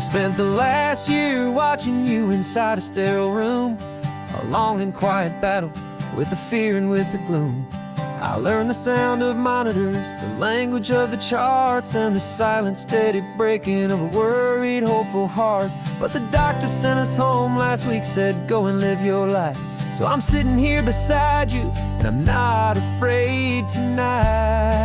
I've spent the last year watching you inside a sterile room, a long and quiet battle with the fear and with the gloom. I learned the sound of monitors, the language of the charts, and the silent, steady breaking of a worried, hopeful heart. But the doctor sent us home last week, said, go and live your life. So I'm sitting here beside you, and I'm not afraid tonight.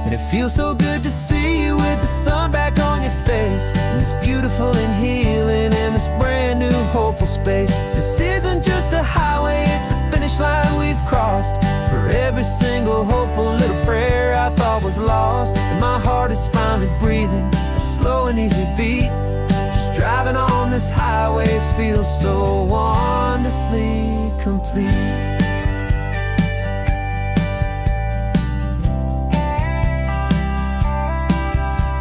And it feels so good to see you with the sun back on your face, and this beautiful and healing in this brand new hopeful space. This isn't just a highway, it's a finish line we've crossed. For every single hopeful little prayer I thought was lost, and my heart is finally breathing a slow and easy beat. Just driving on this highway feels so wonderfully complete.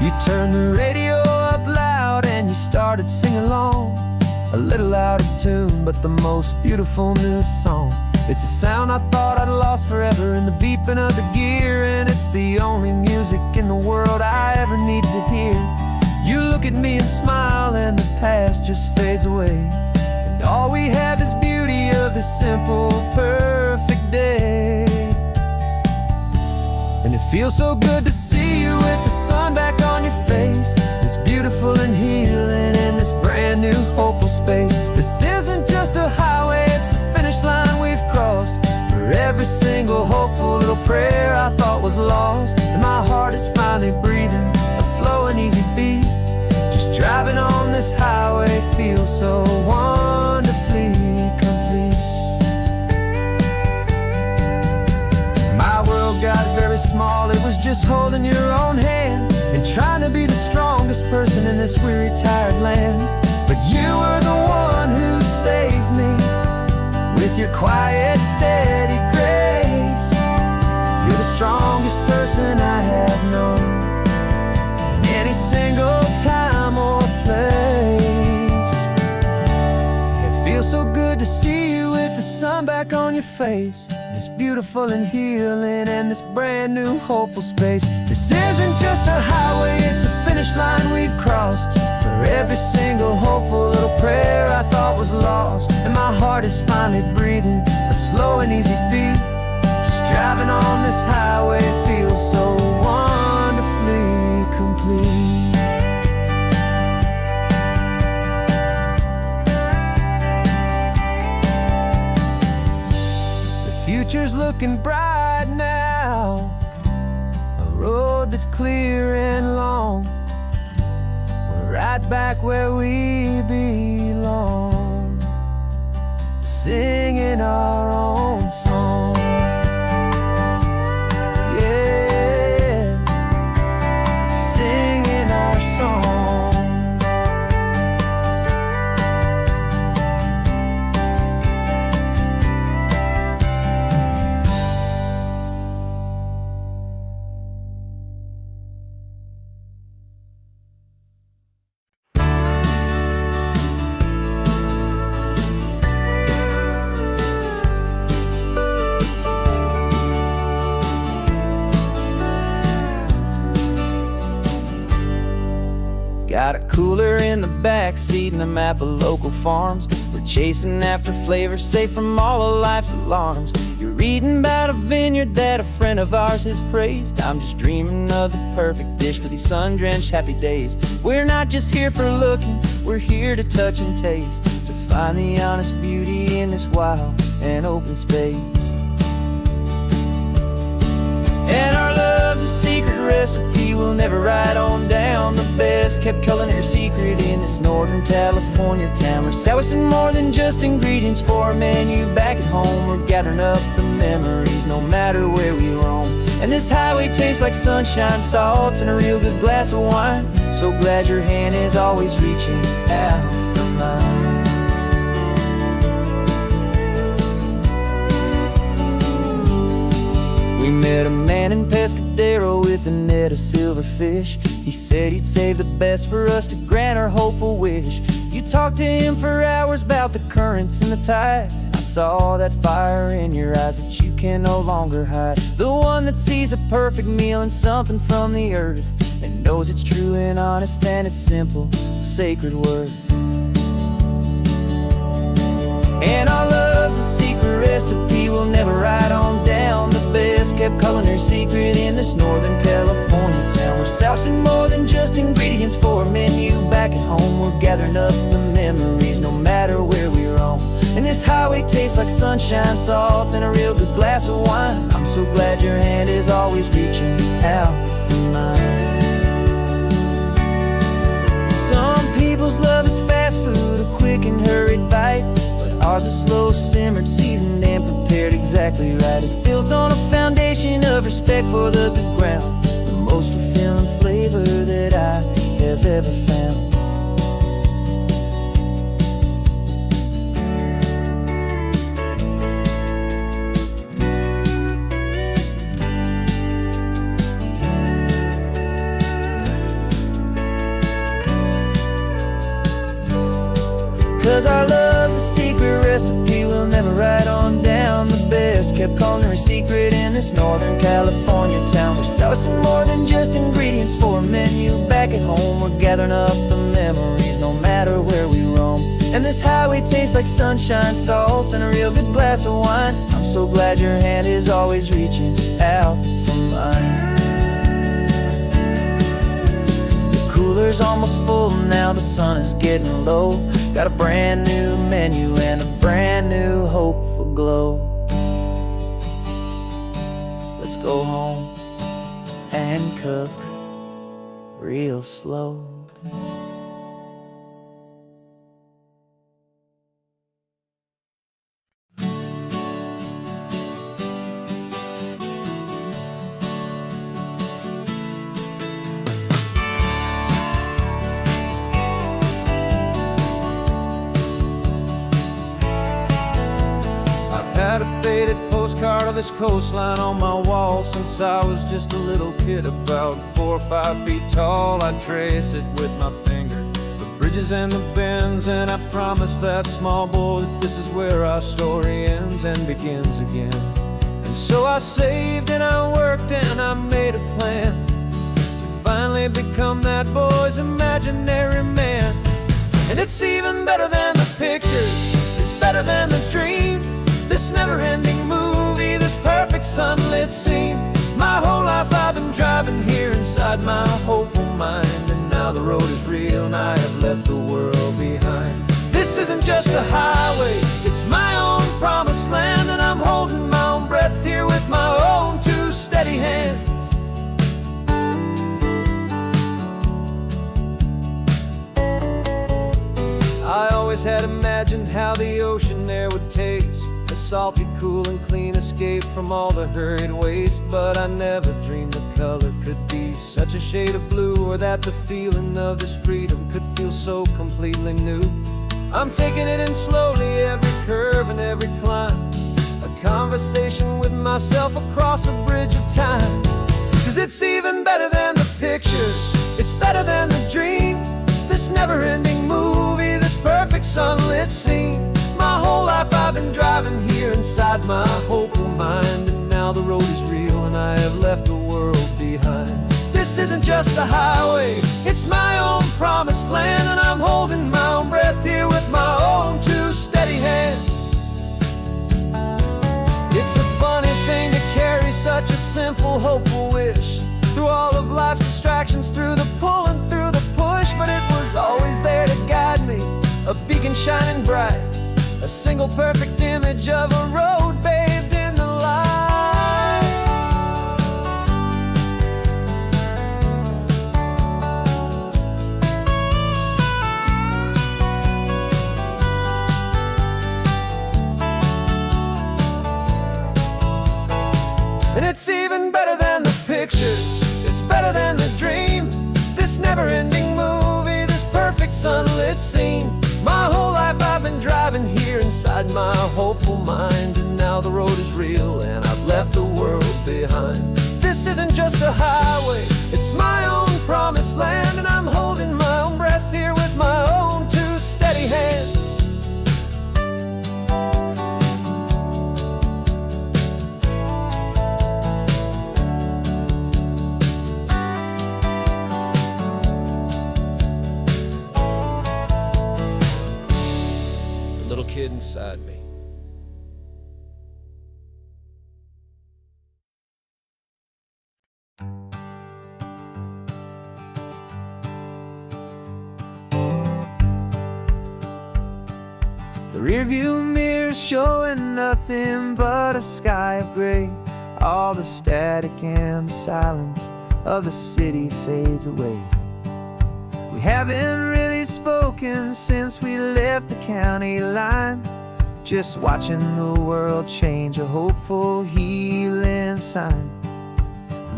You turned the radio up loud and you started singing along, a little out of tune, but the most beautiful new song. It's a sound I thought I'd lost forever in the beeping of the gear, and it's the only music in the world I ever need to hear. You look at me and smile, and the past just fades away, and all we have is beauty of this simple, perfect day. And it feels so good to see you with the sun back on your face, this beautiful and healing in this brand new hopeful space. This isn't just a highway, it's a finish line we've crossed. For every single hopeful little prayer I thought was lost, and my heart is finally breathing a slow and easy beat. Just driving on this highway feels so wonderfully complete. My world got very small, it was just holding your own hand and trying to be the strongest person in this weary, tired land. But you were the one who saved me with your quiet, steady grace. You're the strongest person I have known in any single time or place. It feels so good to see you with the sun back on your face, this beautiful and healing and this brand new hopeful space. This isn't just a highway, it's a finish line we've crossed. For every single hopeful little prayer I thought was lost, and my heart is finally breathing a slow and easy beat. Just driving on this highway feels so wonderfully complete. Future's looking bright now, a road that's clear and long. We're right back where we belong, singing our own song. Yeah, singing our song. Got a cooler in the back seat and a map of local farms. We're chasing after flavors safe from all of life's alarms. You're reading about a vineyard that a friend of ours has praised. I'm just dreaming of the perfect dish for these sun-drenched happy days. We're not just here for looking, we're here to touch and taste, to find the honest beauty in this wild and open space. And our love's a secret recipe we'll never write on down. The best kept culinary secret in this Northern California town. We're sourcing more than just ingredients for a menu back at home. We're gathering up the memories no matter where we roam. And this highway tastes like sunshine, salt, and a real good glass of wine. So glad your hand is always reaching out for mine. We met a man in Pescadero with a net of silverfish. He said he'd save the best for us to grant our hopeful wish. You talked to him for hours about the currents and the tide. I saw that fire in your eyes that you can no longer hide. The one that sees a perfect meal and something from the earth, and knows it's true and honest, and it's simple, sacred word. And our love's a secret recipe we'll never write on down. The best kept culinary secret in this Northern California town. We're sourcing more than just ingredients for a menu. Back at home we're gathering up the memories, no matter where we roam. And this highway tastes like sunshine, salt, and a real good glass of wine. I'm so glad your hand is always reaching out for mine. Some people's love is fast food, a quick and hurried bite, but ours is slow, simmered, seasoned, and prepared exactly right. It's built on a foundation of respect for the good ground, the most fulfilling flavor that I have ever found. 'Cause our love's a secret recipe we'll never write on down. The best kept culinary secret in this Northern California town. We're sourcing more than just ingredients for a menu. Back at home we're gathering up the memories, no matter where we roam. And this highway tastes like sunshine, salt, and a real good glass of wine. I'm so glad your hand is always reaching out for mine. The cooler's almost full now, the sun is getting low. Got a brand new menu and a brand new hopeful glow. Let's go home and cook real slow. Had a faded postcard of this coastline on my wall since I was just a little kid, about 4 or 5 feet tall. I trace it with my finger, the bridges and the bends, and I promised that small boy that this is where our story ends and begins again. And so I saved and I worked and I made a plan to finally become that boy's imaginary man. And it's even better than the pictures, it's better than the dream. This never-ending movie, this perfect sunlit scene. My whole life I've been driving here inside my hopeful mind, and now the road is real and I have left the world behind. This isn't just a highway, it's my own promised land, and I'm holding my own breath here with my own 2 steady hands. I always had imagined how the ocean there would taste, a salty, cool, and clean escape from all the hurried waste. But I never dreamed the color could be such a shade of blue, or that the feeling of this freedom could feel so completely new. I'm taking it in slowly, every curve and every climb, a conversation with myself across a bridge of time. 'Cause it's even better than the pictures, it's better than the dream. This never-ending movie, this perfect sunlit scene. My whole life I've been driving here inside my hopeful mind, and now the road is real and I have left the world behind. This isn't just a highway, it's my own promised land, and I'm holding my own breath here with my own 2 steady hands. It's a funny thing to carry such a simple, hopeful wish through all of life's distractions, through the pull and through the push. But it was always there to guide me, a beacon shining bright, a single perfect image of a road bathed in the light. And it's even better than the pictures, it's better than the dream. This never-ending movie, this perfect sunlit scene. My whole life I've been driving here inside my hopeful mind, and now the road is real and I've left the world behind. This isn't just a highway, it's my own promised land, and I'm holding my own breath here with my own 2 steady hands. inside me. The rearview mirror showing nothing but a sky of gray. All the static and the silence of the city fades away. We haven't really spoken since we left the county line. Just watching the world change, a hopeful healing sign.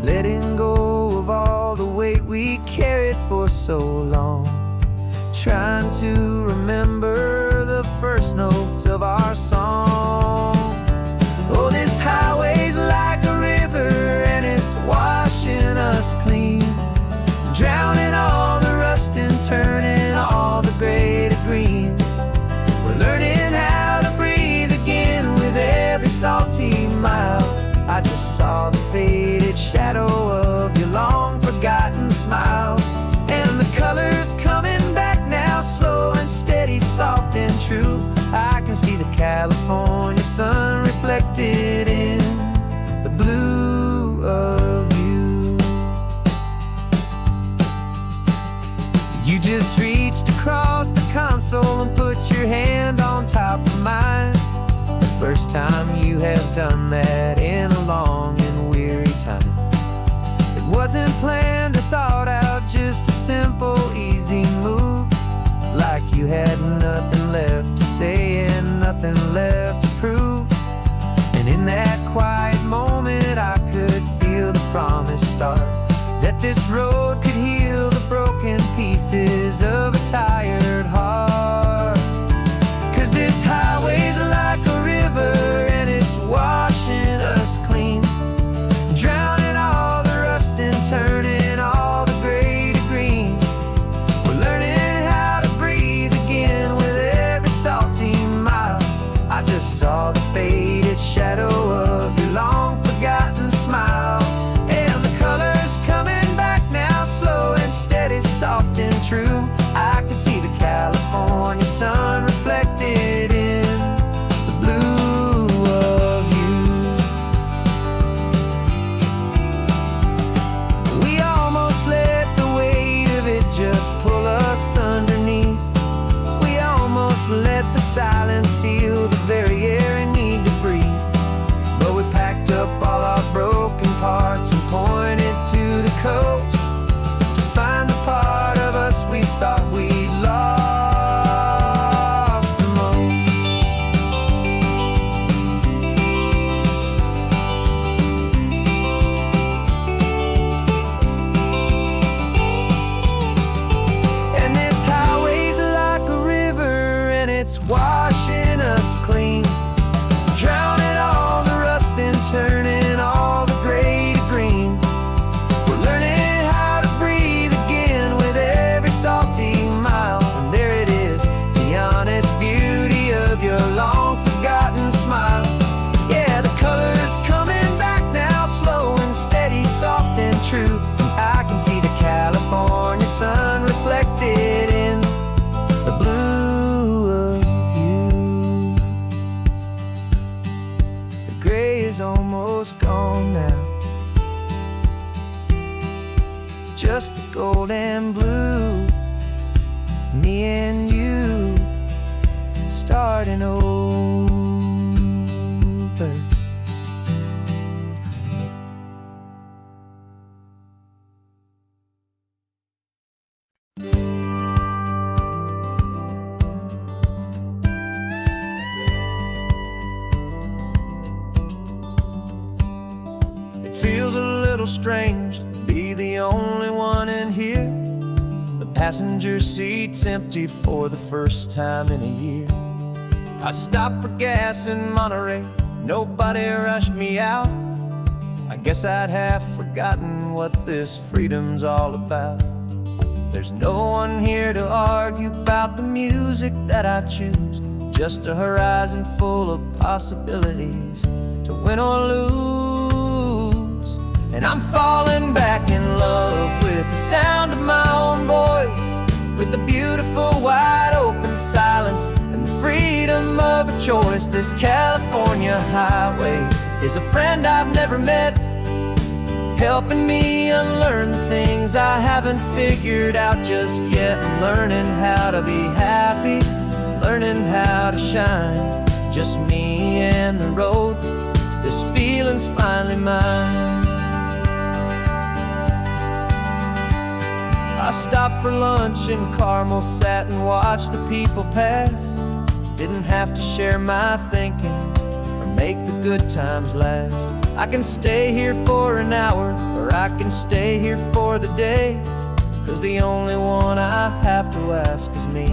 Letting go of all the weight we carried for so long. Trying to remember the first notes of our song. Oh, this highway's like a river and it's washing us clean, drowning all the rust and turning all the gray to green. We're learning how to breathe again with every salty mile. I just saw the faded shadow of your long forgotten smile. And the colors coming back now, slow and steady, soft and true. I can see the California sun reflected in the blue of you. You just reached across the console and put your hand on top of mine. The first time you have done that in a long and weary time. It wasn't planned or thought out, just a simple, easy move. Like you had nothing left to say and nothing left to prove. And in that quiet moment I could feel the promise start, that this road could heal the broken pieces of a tired heart. 'Cause this highway's like a river and it's washing us clean, drowning all the rust and turning all the gray to green. We're learning how to breathe again with every salty mile. I just saw the faded shadow of your long forgotten smile. And the colors coming back now, slow and steady, soft and true. I can see the California sun reflected in the blue of you. We almost let the weight of it just pull us underneath. We almost let the silence steal the very air I need to breathe. But we packed up all our broken parts and pointed to the coast to find the part of us we thought we'd lost the most. And this highway's like a river and it's washing us clean, drowning all the rust and turning all the gray to green. We're learning how to breathe again with every salty mile. And there it is, the honest beauty of your long forgotten smile. Yeah, the colors coming back now, slow and steady, soft and true. I can see the California sun reflected in the blue of you. The gray is almost gone now, just the gold and blue. Me and you starting over. It feels a little strange to be the only one in here. The passenger seat's empty for the first time in a year. I stopped for gas in Monterey, nobody rushed me out. I guess I'd half forgotten what this freedom's all about. There's no one here to argue about the music that I choose, just a horizon full of possibilities to win or lose. And I'm falling back in love with the sound of my own voice, with the beautiful wide open silence and the freedom of a this California highway is a friend I've never met, helping me unlearn the things I haven't figured out just yet. I'm learning how to be happy, learning how to shine, just me and the road, this feeling's finally mine. I stopped for lunch in Carmel, sat and watched the people pass. Didn't have to share my thinking or make the good times last. I can stay here for an hour, or I can stay here for the day, 'cause the only one I have to ask is me.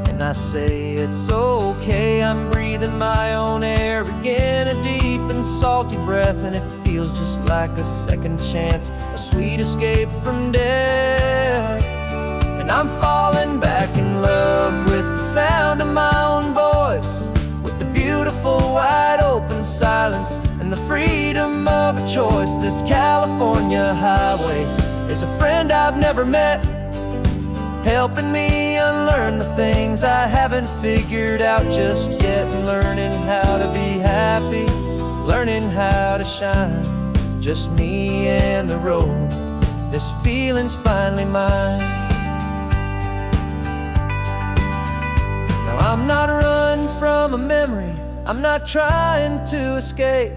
And I say it's okay, I'm breathing my own air again, a deep and salty breath, and it feels just like a second chance, a sweet escape from death. And I'm falling back in love with the sound of my own voice, with the beautiful wide open silence and the freedom of a choice. This California highway is a friend I've never met, helping me unlearn the things I haven't figured out just yet. Learning how to be happy, learning how to shine, just me and the road, this feeling's finally mine. Now I'm not running from a memory, I'm not trying to escape,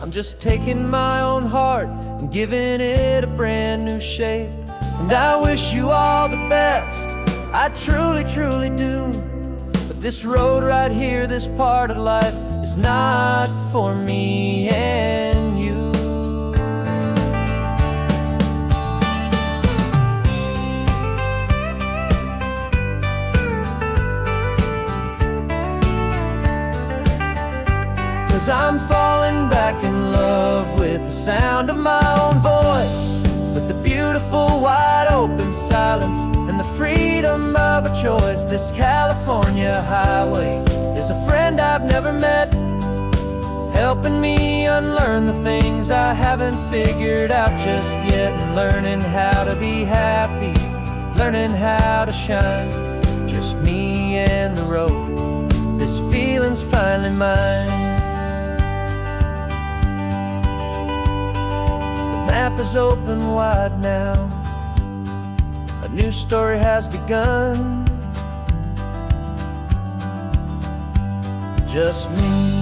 I'm just taking my own heart and giving it a brand new shape. And I wish you all the best, I truly, truly do. But this road right here, this part of life, is not for me and you. 'Cause I'm falling back in love with the sound of my own voice, with the beautiful wide open silence and the freedom of a choice. This California highway is a friend I've never met, helping me unlearn the things I haven't figured out just yet. And learning how to be happy, learning how to shine, just me and the road, this feeling's finally mine. The map is open wide now, a new story has begun, just me.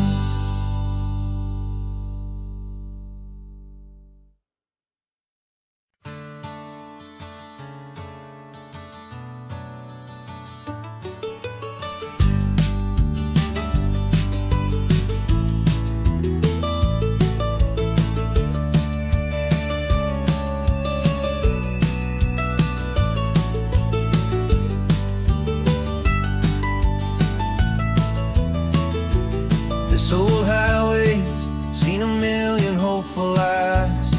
This old highway's seen a million hopeful eyes,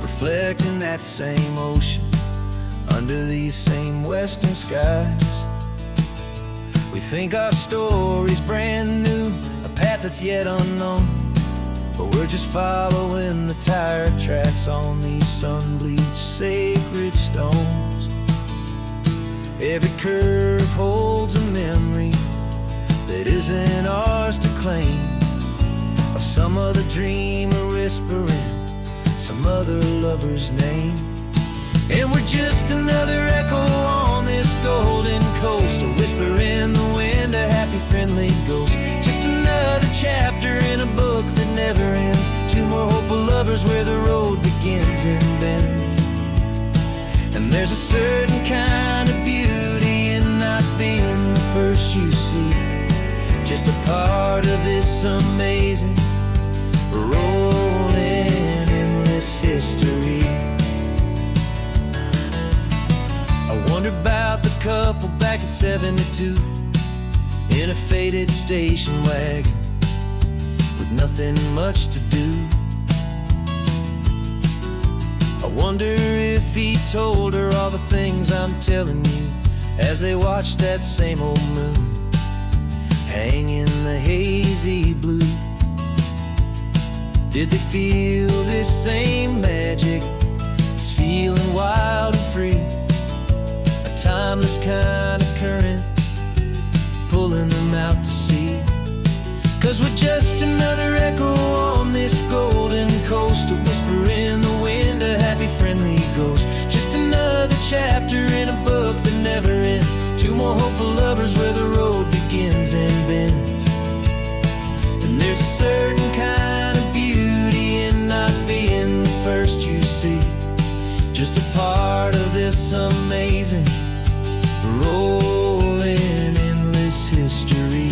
reflecting that same ocean under these same western skies. We think our story's brand new, a path that's yet unknown, but we're just following the tire tracks on these sun-bleached sacred stones. Every curve holds a memory that isn't ours to claim, of some other dreamer whispering some other lover's name. And we're just another echo on this golden coast, a whisper in the wind, a happy friendly ghost, just another chapter in a book that never ends. Two more hopeful lovers where the road begins and bends. And there's a certain kind of beauty in not being the first you see, just a part of this amazing rolling endless history. I wonder about the couple back in '72 in a faded station wagon with nothing much to do. I wonder if he told her all the things I'm telling you as they watched that same old moon hang in the hazy blue. Did they feel this same magic, this feeling wild and free, a timeless kind of current pulling them out to sea? 'Cause we're just another echo on this golden coast, a whisper in the wind, a happy friendly ghost. Just another chapter in a book that never ends. Two more hopeful lovers where the road begins and bends. And there's a certain kind of beauty in not being the first you see. Just a part of this amazing, rolling, endless history.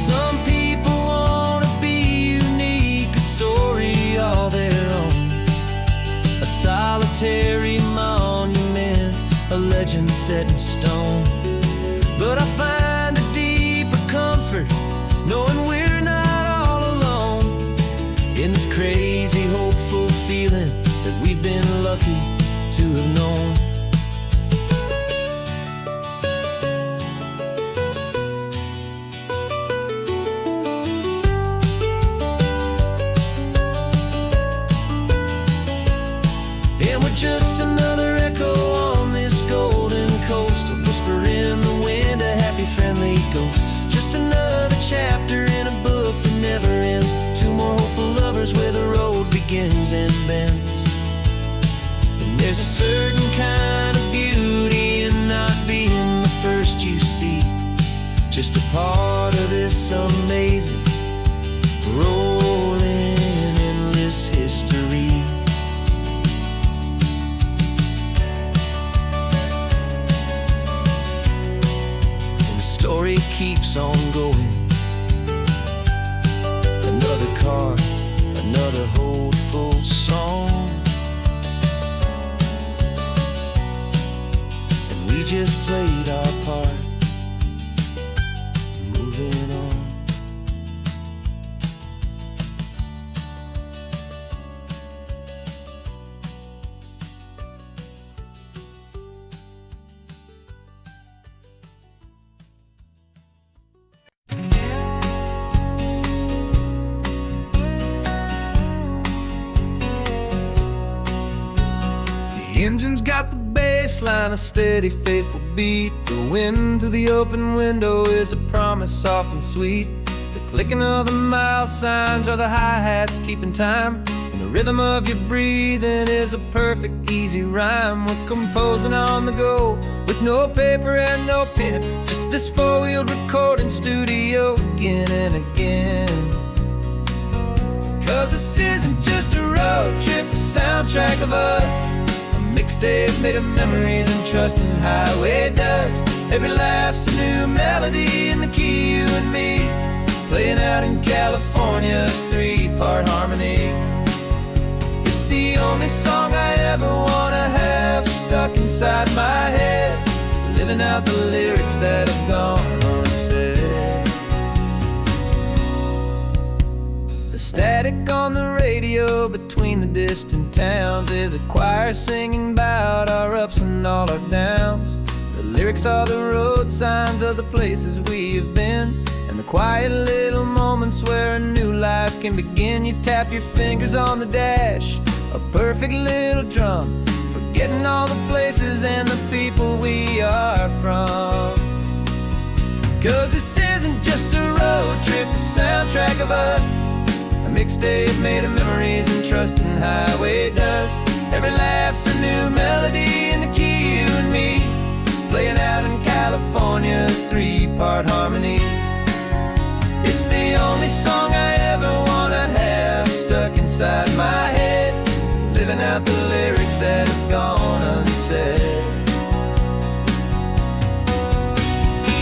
Some people want to be unique, a story all their own, a solitary monument, a legend set in stone. But I find a deeper comfort knowing we're not all alone in this crazy, hopeful feeling that we've been lucky to have known. And we're just another echo on this golden coast, a whisper in the wind, a happy friendly ghost. Just another chapter in a book that never ends. Two more hopeful lovers where the road begins and bends. And there's a certain kind of beauty in not being the first you see. Just a part of this amazing, rolling, endless history. Story keeps on going. Another card, another hopeful song, and we just played our part, moving on. The engine's got the bass line, a steady, faithful beat. The wind through the open window is a promise soft and sweet. The clicking of the mile signs are the hi-hats keeping time, and the rhythm of your breathing is a perfect, easy rhyme. We're composing on the go with no paper and no pen, just this four-wheeled recording studio again and again. 'Cause this isn't just a road trip, the soundtrack of us, mixtape made of memories and trust in highway dust. Every laugh's a new melody in the key, you and me, playing out in California's three-part harmony. It's the only song I ever wanna have stuck inside my head, living out the lyrics that have gone unsaid. The static on the radio between the distant towns is a choir singing about our ups and all our downs. The lyrics are the road signs of the places we have been, and the quiet little moments where a new life can begin. You tap your fingers on the dash, a perfect little drum, forgetting all the places and the people we are from. 'Cause this isn't just a road trip, the soundtrack of us, a mixtape made of memories and trust in highway dust. Every laugh's a new melody in the key, you and me, playing out in California's three-part harmony. It's the only song I ever wanna have stuck inside my head, living out the lyrics that have gone unsaid.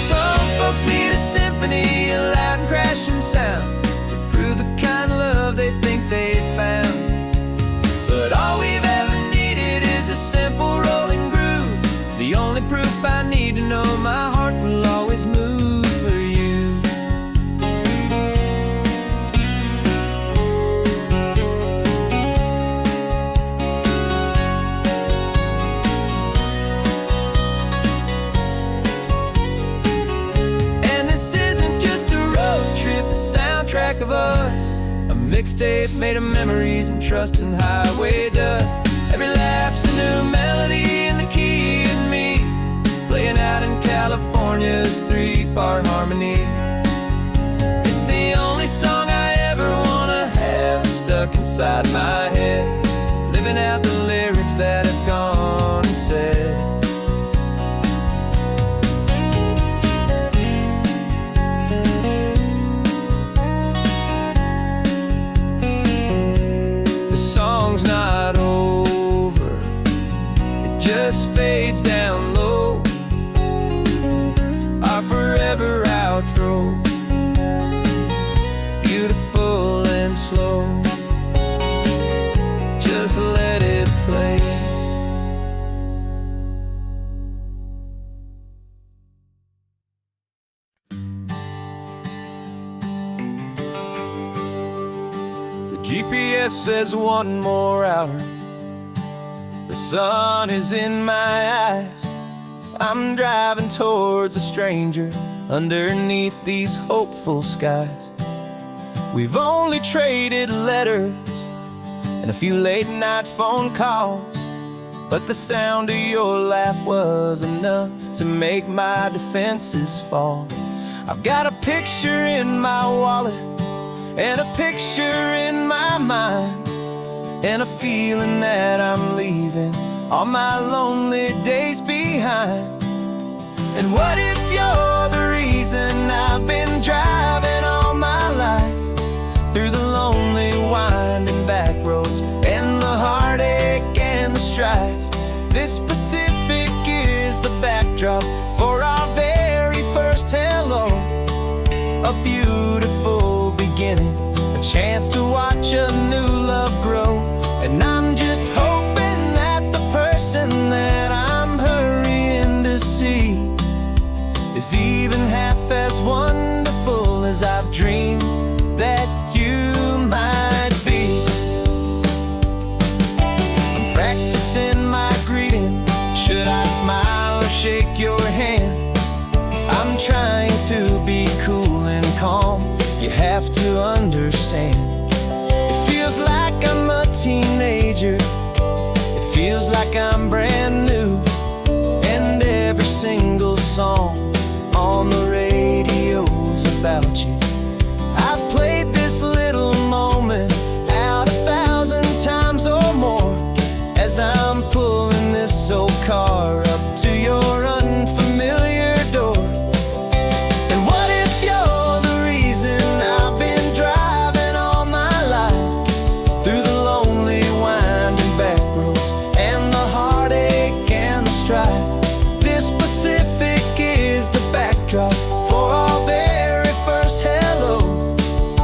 Some folks need a symphony, a loud and crashing sound, the kind of love they think they found. But all we've ever needed is a simple rolling groove, the only proof I need to know my heart will always move for you. And this isn't just a road trip, the soundtrack of us, a mixtape made of memories and trust in highway dust. Every laugh's a new melody in the key, and me, playing out in California's three-part harmony. fades down low, our forever outro, beautiful and slow. Just let it play. The GPS says 1 more hour. The sun is in my eyes. I'm driving towards a stranger underneath these hopeful skies. We've only traded letters and a few late night phone calls, but the sound of your laugh was enough to make my defenses fall. I've got a picture in my wallet and a picture in my mind, and a feeling that I'm leaving all my lonely days behind. And what if you're the reason I've been driving all my life, through the lonely winding back roads and the heartache and the strife? This Pacific is the backdrop for our very first hello, a beautiful beginning, a chance to watch a new love grow. And I'm just hoping that the person that I'm hurrying to see is even half as wonderful as I've dreamed that you might be. I'm practicing my greeting. Should I smile or shake your hand? I'm trying to be cool and calm. You have to understand. It feels like I'm a teenager. It feels like I'm brand new. And every single song on the radio's about you. I've played this little moment out 1,000 times or more, as I'm pulling this old car up to your unfamiliar door. And what if you're the reason I've been driving all my life, through the lonely winding back roads and the heartache and the strife? This Pacific is the backdrop for our very first hello, a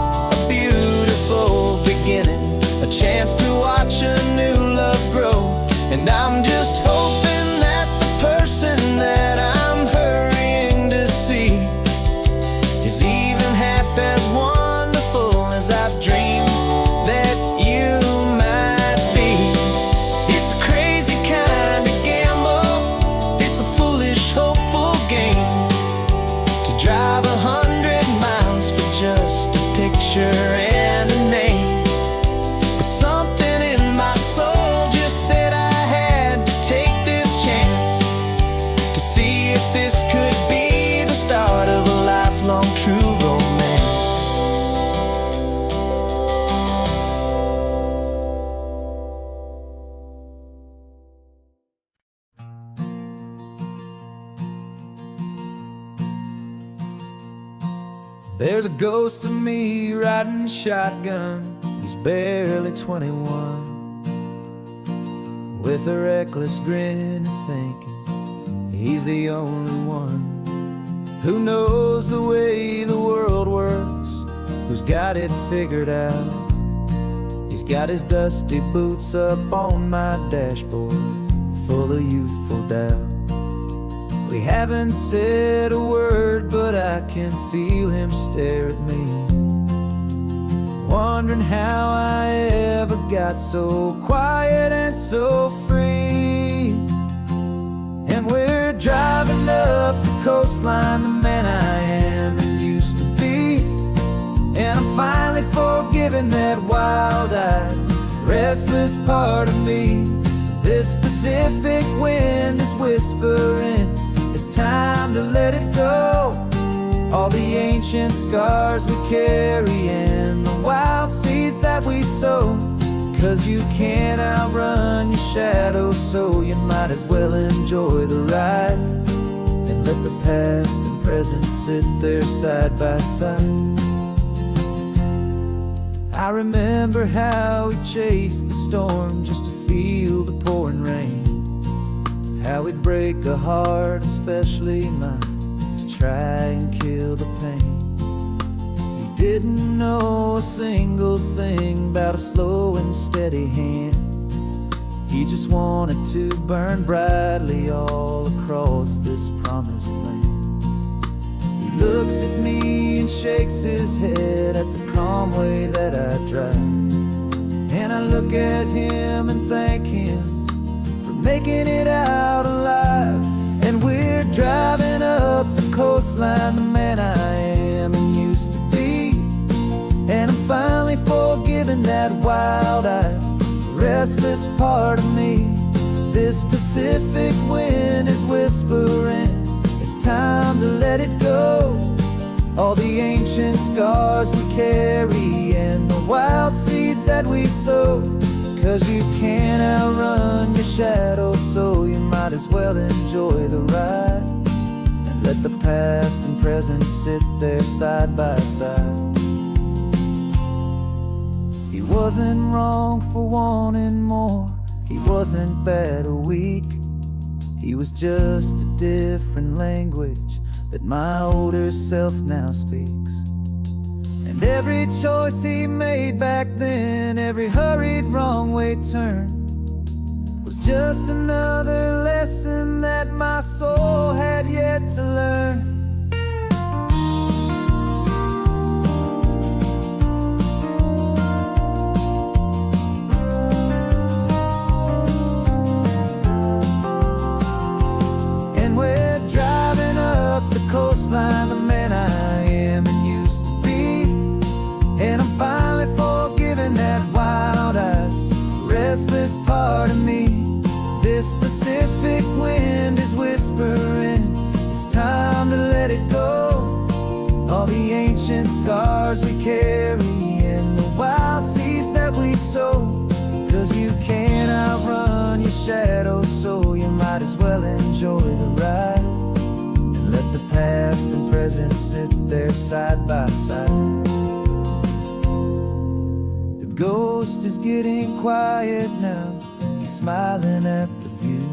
beautiful beginning, a chance to watch a new love grow. And I'm just hoping that the person that I'm hurrying to see is even half as wonderful as I've dreamed that you might be. It's a crazy kind of gamble, it's a foolish, hopeful game, to drive 100 miles for just a picture and a name. But something in my soul just said I had to take this chance, to see if this could be the start of a lifelong true romance. There's a ghost of me riding shotgun. He's barely 21, with a reckless grin and thinking he's the only one who knows the way the world works, who's got it figured out. He's got his dusty boots up on my dashboard, full of youthful doubt. We haven't said a word, but I can feel him stare at me, wondering how I ever got so quiet and so free. And we're driving up the coastline, the man I am and used to be. And I'm finally forgiving that wild-eyed, restless part of me. This Pacific wind is whispering, it's time to let it go. All the ancient scars we carry and the wild seeds that we sow. 'Cause you can't outrun your shadow, so you might as well enjoy the ride, and let the past and present sit there side by side. I remember how we chased the storm just to feel the pouring rain, how we'd break a heart, especially mine, to try and kill the pain. He didn't know a single thing about a slow and steady hand. He just wanted to burn brightly all across this promised land. He looks at me and shakes his head at the calm way that I drive, and I look at him and thank him for making it out alive. And we're driving up the coastline, the man I am and used to be, and I'm finally forgiving that wild-eyed, restless part of me. This Pacific wind is whispering, it's time to let it go. All the ancient scars we carry and the wild seeds that we sow. 'Cause you can't outrun your shadow, so you might as well enjoy the ride, and let the past and present sit there side by side. He wasn't wrong for wanting more, he wasn't bad or weak. He was just a different language that my older self now speaks. And every choice he made back then, every hurried wrong way turn, was just another lesson that my soul had yet to learn. Coastline, the man I am and used to be, and I'm finally forgiving that wild-eyed, restless part of me. This Pacific wind is whispering, it's time to let it go. All the ancient scars we carry and the wild seeds that we sow. 'Cause you can't outrun your shadow, so you might as well enjoy the ride, let the past and present sit there side by side. The ghost is getting quiet now, he's smiling at the view.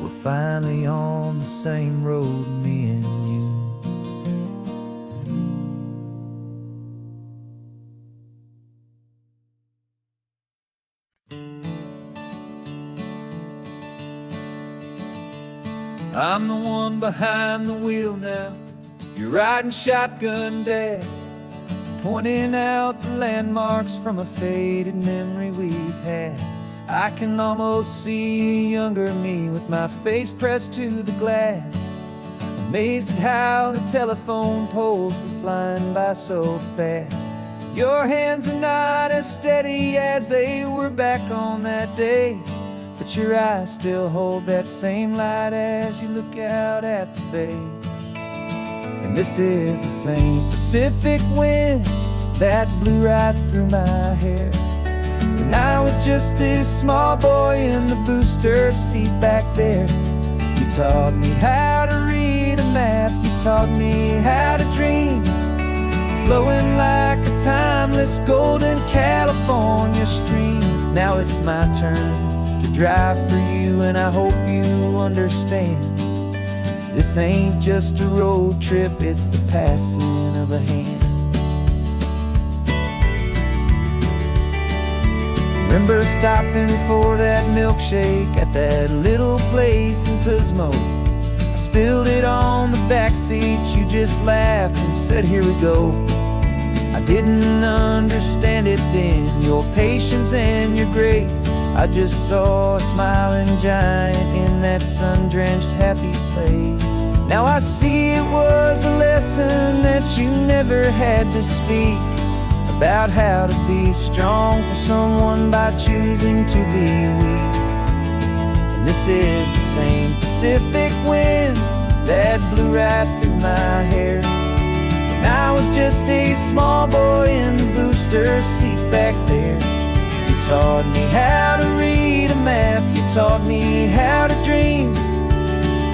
We're finally on the same road, me and you. I'm the one behind the wheel now, you're riding shotgun, Dad, pointing out the landmarks from a faded memory we've had. I can almost see a younger me with my face pressed to the glass, amazed at how the telephone poles were flying by so fast. Your hands are not as steady as they were back on that day, but your eyes still hold that same light as you look out at the bay. And this is the same Pacific wind that blew right through my hair when I was just a small boy in the booster seat back there. You taught me how to read a map, you taught me how to dream, flowing like a timeless golden California stream. Now it's my turn to drive for you, and I hope you understand. This ain't just a road trip, it's the passing of a hand. Remember stopping for that milkshake at that little place in Pismo? I spilled it on the back seat, you just laughed and said, here we go. I didn't understand it then, your patience and your grace. I just saw a smiling giant in that sun-drenched happy place. Now I see it was a lesson that you never had to speak, about how to be strong for someone by choosing to be weak. And this is the same Pacific wind that blew right through my hair when I was just a small boy in the booster seat back there. You taught me how to read a map, you taught me how to dream,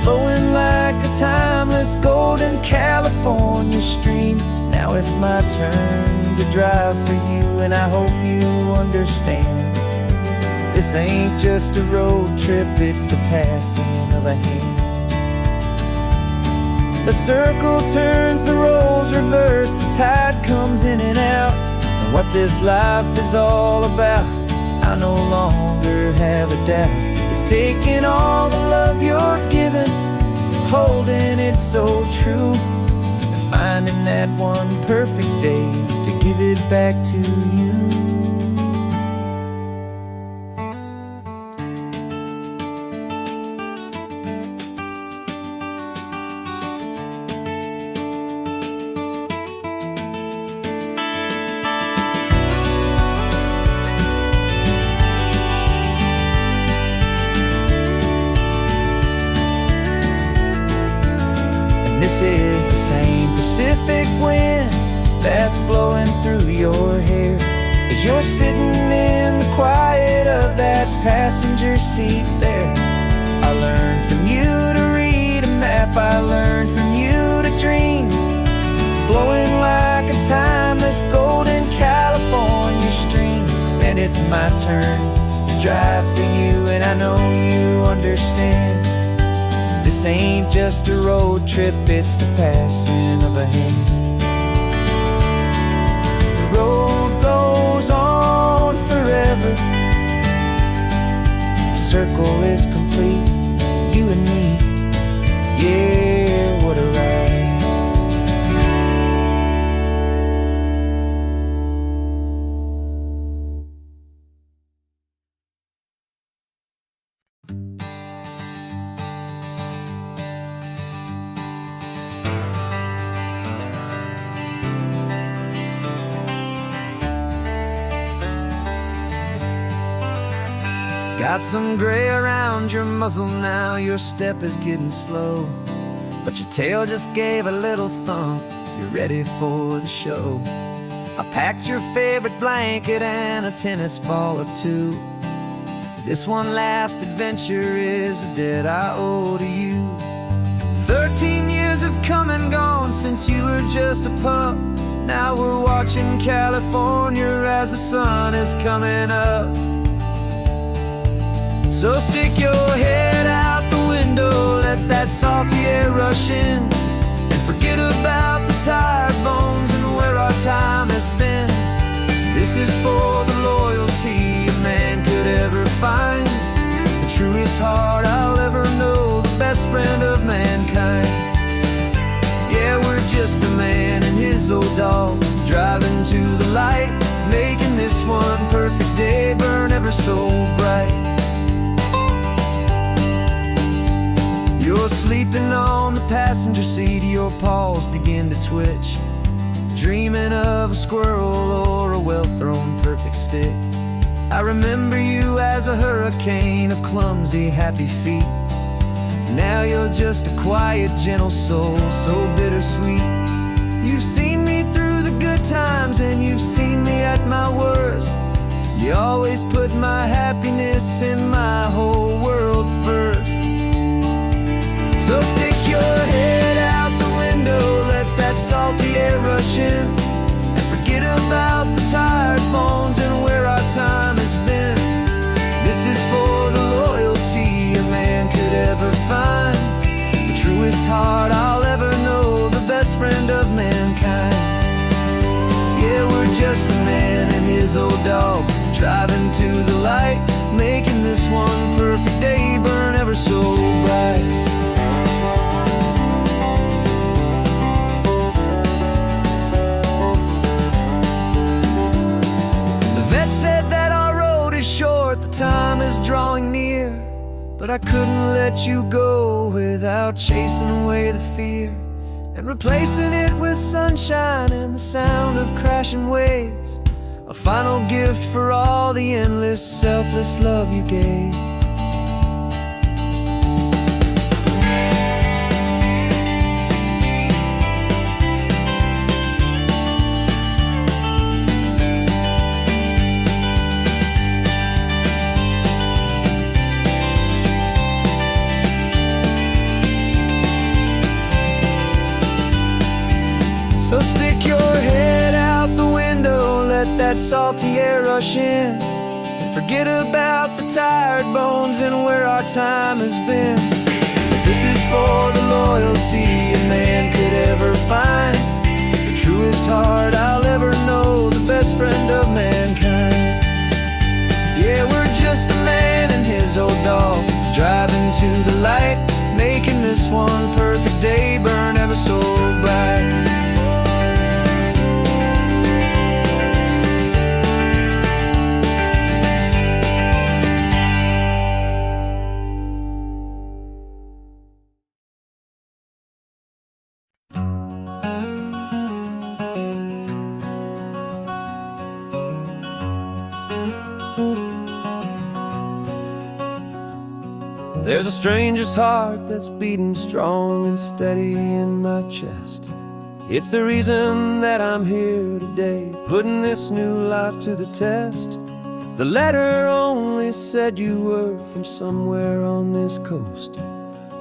flowing like a timeless golden California stream. Now it's my turn to drive for you, and I hope you understand. This ain't just a road trip, it's the passing of a hand. The circle turns, the roles reverse, the tide comes in and out. And what this life is all about, I no longer have a doubt. It's taking all the love you're given, holding it so true, and finding that one perfect day to give it back to you. This is the same Pacific wind that's blowing through your hair as you're sitting in the quiet of that passenger seat there. I learned from you to read a map, I learned from you to dream, flowing like a timeless golden California stream. And it's my turn to drive for you, and I know you understand. This ain't just a road trip, it's the passing of a hand. The road goes on forever, the circle is complete, you and me, yeah, what a ride. Got some gray around your muzzle now, your step is getting slow, but your tail just gave a little thump, you're ready for the show. I packed your favorite blanket and a tennis ball or two. This one last adventure is a debt I owe to you. 13 years have come and gone since you were just a pup. Now we're watching California as the sun is coming up. So stick your head out the window, let that salty air rush in, and forget about the tired bones and where our time has been. This is for the loyalty a man could ever find, the truest heart I'll ever know, the best friend of mankind. Yeah, we're just a man and his old dog, driving to the light, making this one perfect day burn ever so bright. You're sleeping on the passenger seat, your paws begin to twitch, dreaming of a squirrel or a well-thrown perfect stick. I remember you as a hurricane of clumsy, happy feet. Now you're just a quiet, gentle soul, so bittersweet. You've seen me through the good times and you've seen me at my worst. You always put my happiness and my whole world first. So stick your head out the window, let that salty air rush in, and forget about the tired bones and where our time has been. This is for the loyalty a man could ever find, the truest heart I'll ever know, the best friend of mankind. Yeah, we're just a man and his old dog, driving to the light, making this one perfect day burn ever so bright. Said that our road is short, the time is drawing near, but I couldn't let you go without chasing away the fear and replacing it with sunshine and the sound of crashing waves, a final gift for all the endless, selfless love you gave. So stick your head out the window, let that salty air rush in, and forget about the tired bones and where our time has been. This is for the loyalty a man could ever find, the truest heart I'll ever know, the best friend of mankind. Yeah, we're just a man and his old dog, driving to the light, making this one perfect day burn ever so bright. There's a stranger's heart that's beating strong and steady in my chest. It's the reason that I'm here today, putting this new life to the test. The letter only said you were from somewhere on this coast,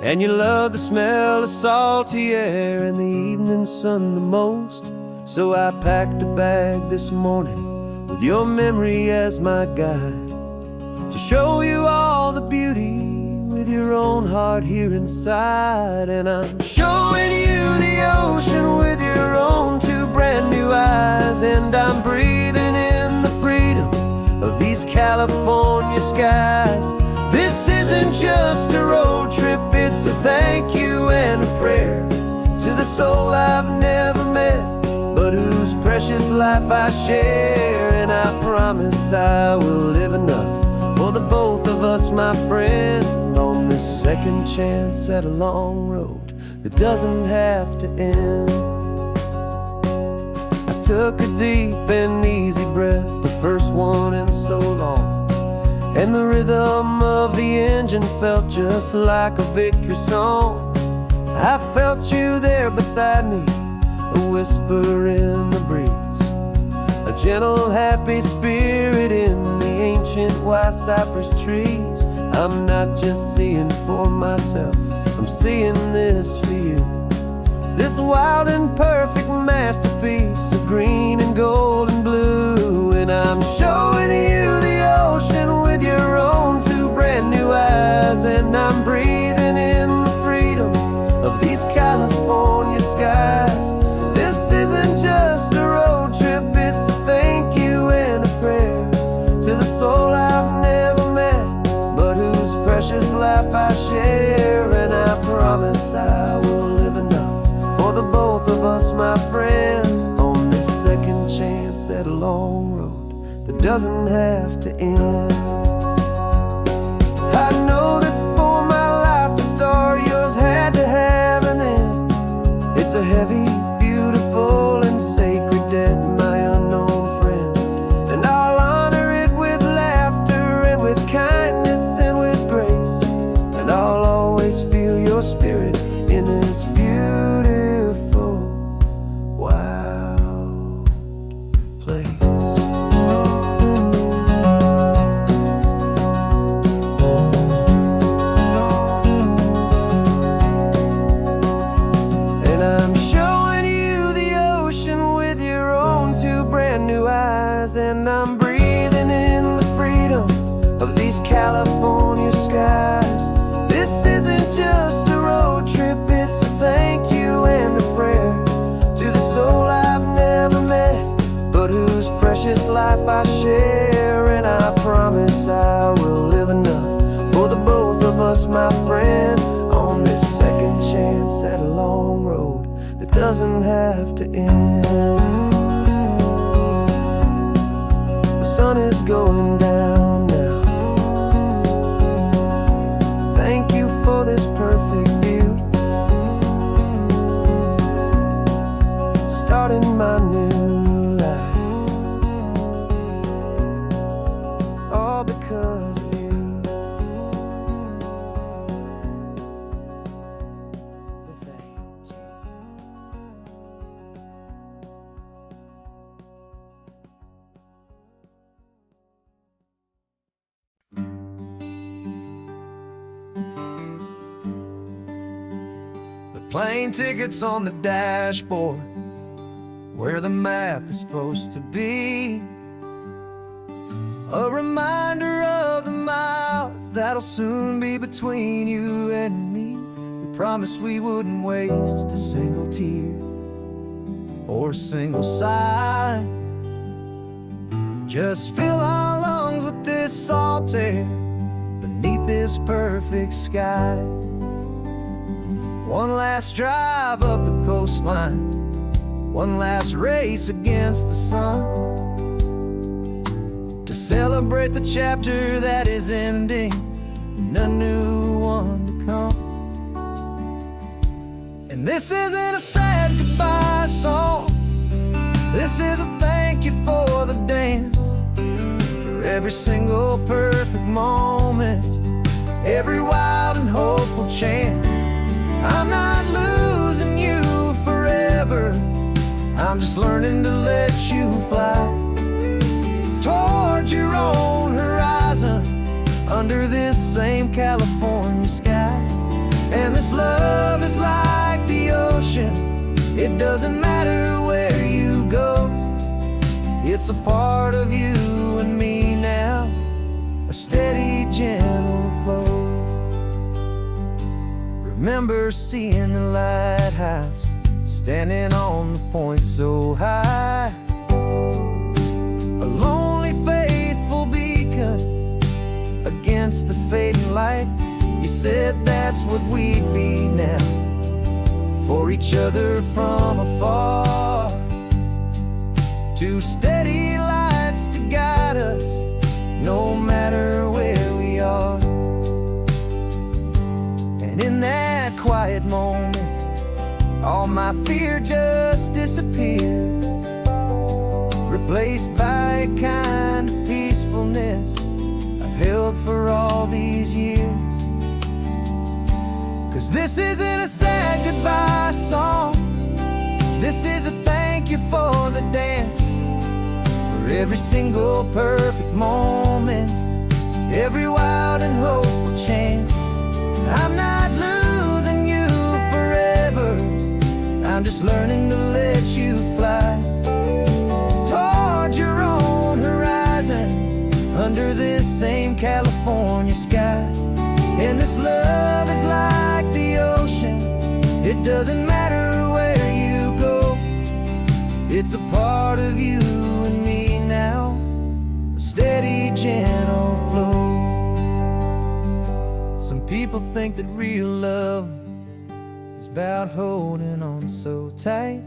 and you love the smell of salty air and the evening sun the most. So I packed a bag this morning with your memory as my guide, to show you all the beauty with your own heart here inside. And I'm showing you the ocean with your own two brand new eyes, and I'm breathing in the freedom of these California skies. This isn't just a road trip, it's a thank you and a prayer to the soul I've never met, but whose precious life I share. And I promise I will live enough for the both of us, my friend, on this second chance at a long road that doesn't have to end. I took a deep and easy breath, the first one in so long, and the rhythm of the engine felt just like a victory song. I felt you there beside me, a whisper in the breeze, a gentle happy spirit in the ancient white cypress trees. I'm not just seeing for myself, I'm seeing this for you, this wild and perfect masterpiece of green and gold and blue. And I'm showing you the ocean with your own two brand new eyes, and I'm breathing in the freedom of these California skies. This isn't just a road trip, it's a thank you and a prayer to the soul I've never met, but whose precious life I share. And I promise I will live enough for the both of us, my friend, on this second chance at a long road that doesn't have to end. I know that for my life to start, yours had to have an end. It's a heavy, beautiful, and sacred debt, my unknown friend, and I'll honor it with laughter and with kindness and with grace, and I'll always feel your spirit in this beautiful, wild place. And I'm showing you the ocean with your own two brand new eyes, and I'm breathing in the freedom of these California skies. This isn't just a road trip, it's a thank you and a prayer to the soul I've never met, but whose precious life I share. And I promise I will live enough for the both of us, my friend, on this second chance at a long road that doesn't have to end. The sun is going down now. Thank you for this perfect view, starting my new life, all because of you. Thank you. Plane tickets on the dashboard, where the map is supposed to be, a reminder of the miles that'll soon be between you and me. We promised we wouldn't waste a single tear or a single sigh. Just fill our lungs with this salt air beneath this perfect sky. One last drive up the coastline, one last race against the sun, to celebrate the chapter that is ending and a new one to come. And this isn't a sad goodbye song, this is a thank you for the dance, for every single perfect moment, every wild and hopeful chance. I'm not losing you forever, I'm just learning to let you fly toward your own horizon, under this same California sky. And this love is like the ocean, it doesn't matter where you go, it's a part of you and me now, a steady, gentle flow. Remember seeing the lighthouse, standing on the point so high, a lonely, faithful beacon against the fading light. You said that's what we'd be now, for each other from afar. Two steady lights to guide us, no matter where we are. And in that quiet moment, all my fear just disappeared, replaced by a kind of peacefulness I've held for all these years. 'Cause this isn't a sad goodbye song, this is a thank you for the dance, for every single perfect moment, every wild and hopeful chance. I'm not losing you forever, I'm just learning to let you fly toward your own horizon, under this same California sky. And this love is like the ocean, it doesn't matter where you go, it's a part of you and me now, a steady, gentle flow. Some people think that real love is about holding on so tight.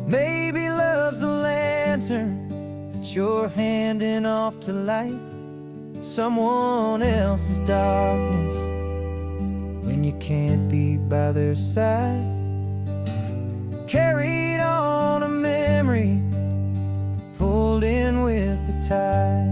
Maybe love's a lantern that you're handing off to light someone else's darkness when you can't be by their side. Carried on a memory, pulled in with the tide.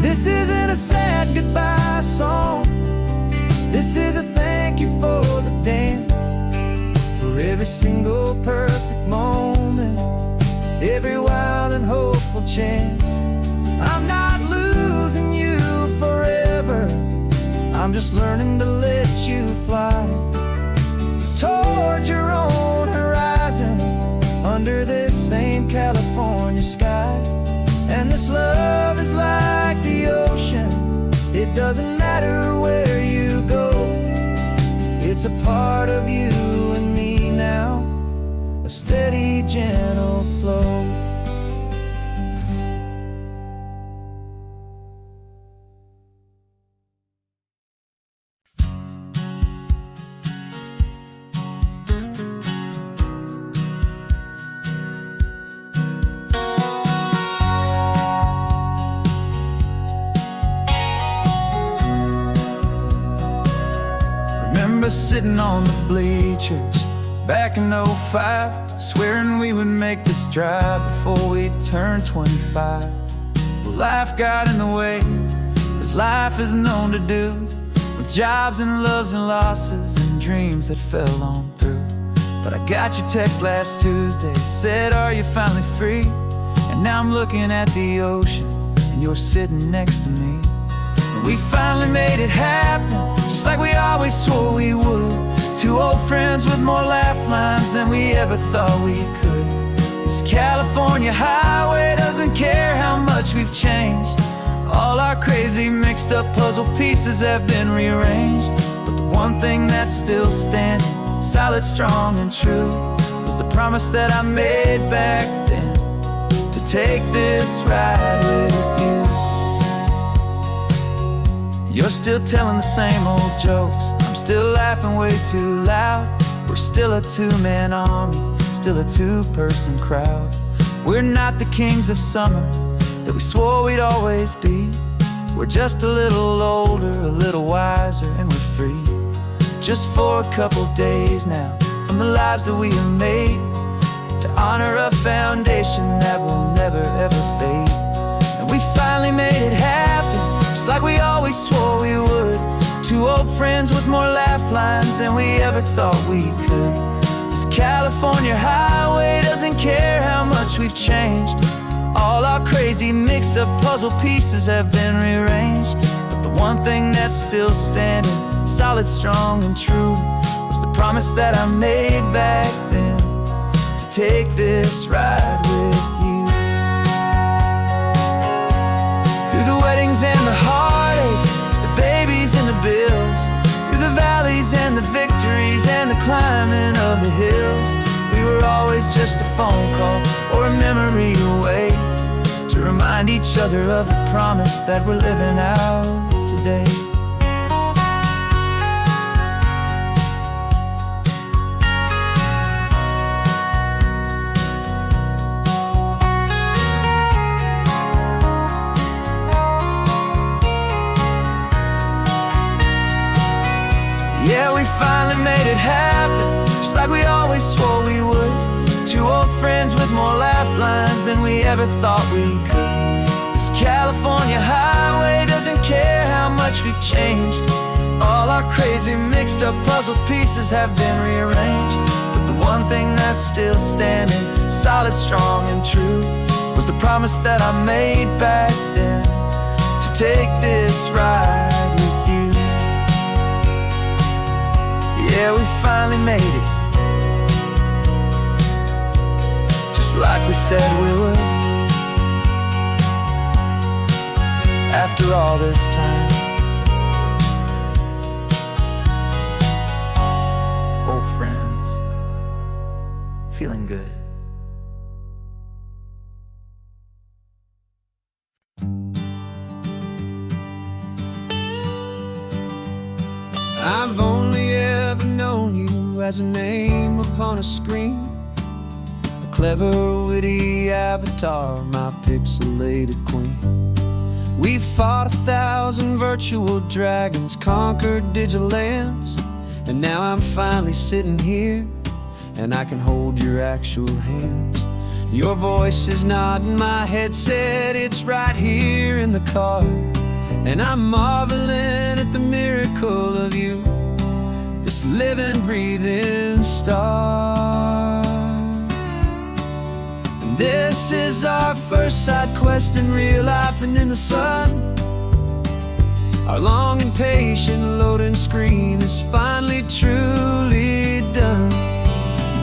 This isn't a sad goodbye song, this is a thank you for the dance, for every single perfect moment, every wild and hopeful chance. I'm not losing you forever, I'm just learning to let you fly toward your own horizon, under this same California sky. And this love is like the ocean, it doesn't matter where you go, it's a part of you and me now, a steady, gentle flow. Sitting on the bleachers back in '05, swearing we would make this drive before we turned 25. Well, life got in the way, as life is known to do, with jobs and loves and losses and dreams that fell on through. But I got your text last Tuesday, said, are you finally free? And now I'm looking at the ocean, and you're sitting next to me. We finally made it happen, just like we always swore we would. Two old friends with more laugh lines than we ever thought we could. This California highway doesn't care how much we've changed. All our crazy mixed up puzzle pieces have been rearranged. But the one thing that's still standing, solid, strong, and true, was the promise that I made back then, to take this ride with you. You're still telling the same old jokes, I'm still laughing way too loud. We're still a two-man army, still a two-person crowd. We're not the kings of summer that we swore we'd always be. We're just a little older, a little wiser, and we're free. Just for a couple days now, from the lives that we have made, to honor a foundation that will never ever fade. And we finally made it happen, just like we always swore we would. Two old friends with more laugh lines than we ever thought we could. This California highway doesn't care how much we've changed. All our crazy mixed up puzzle pieces have been rearranged. But the one thing that's still standing, solid, strong, and true, was the promise that I made back then, to take this ride with you. Through the weddings and the heartaches, the babies and the bills, through the valleys and the victories and the climbing of the hills, we were always just a phone call or a memory away, to remind each other of the promise that we're living out today. Yeah, we finally made it happen, just like we always swore we would. Two old friends with more laugh lines than we ever thought we could. This California highway doesn't care how much we've changed. All our crazy mixed up puzzle pieces have been rearranged. But the one thing that's still standing, solid, strong, and true, was the promise that I made back then, to take this ride with you. Yeah, we finally made it, just like we said we would. After all this time, old friends, feeling good. I've only ever known you as a name upon a screen, a clever, witty avatar, my pixelated queen. We fought 1,000 virtual dragons, conquered digital lands, and now I'm finally sitting here, and I can hold your actual hands. Your voice is not in my headset, it's right here in the car, and I'm marveling at the miracle of you, this living, breathing star. And this is our first side quest in real life and in the sun. Our long and patient loading screen is finally truly done.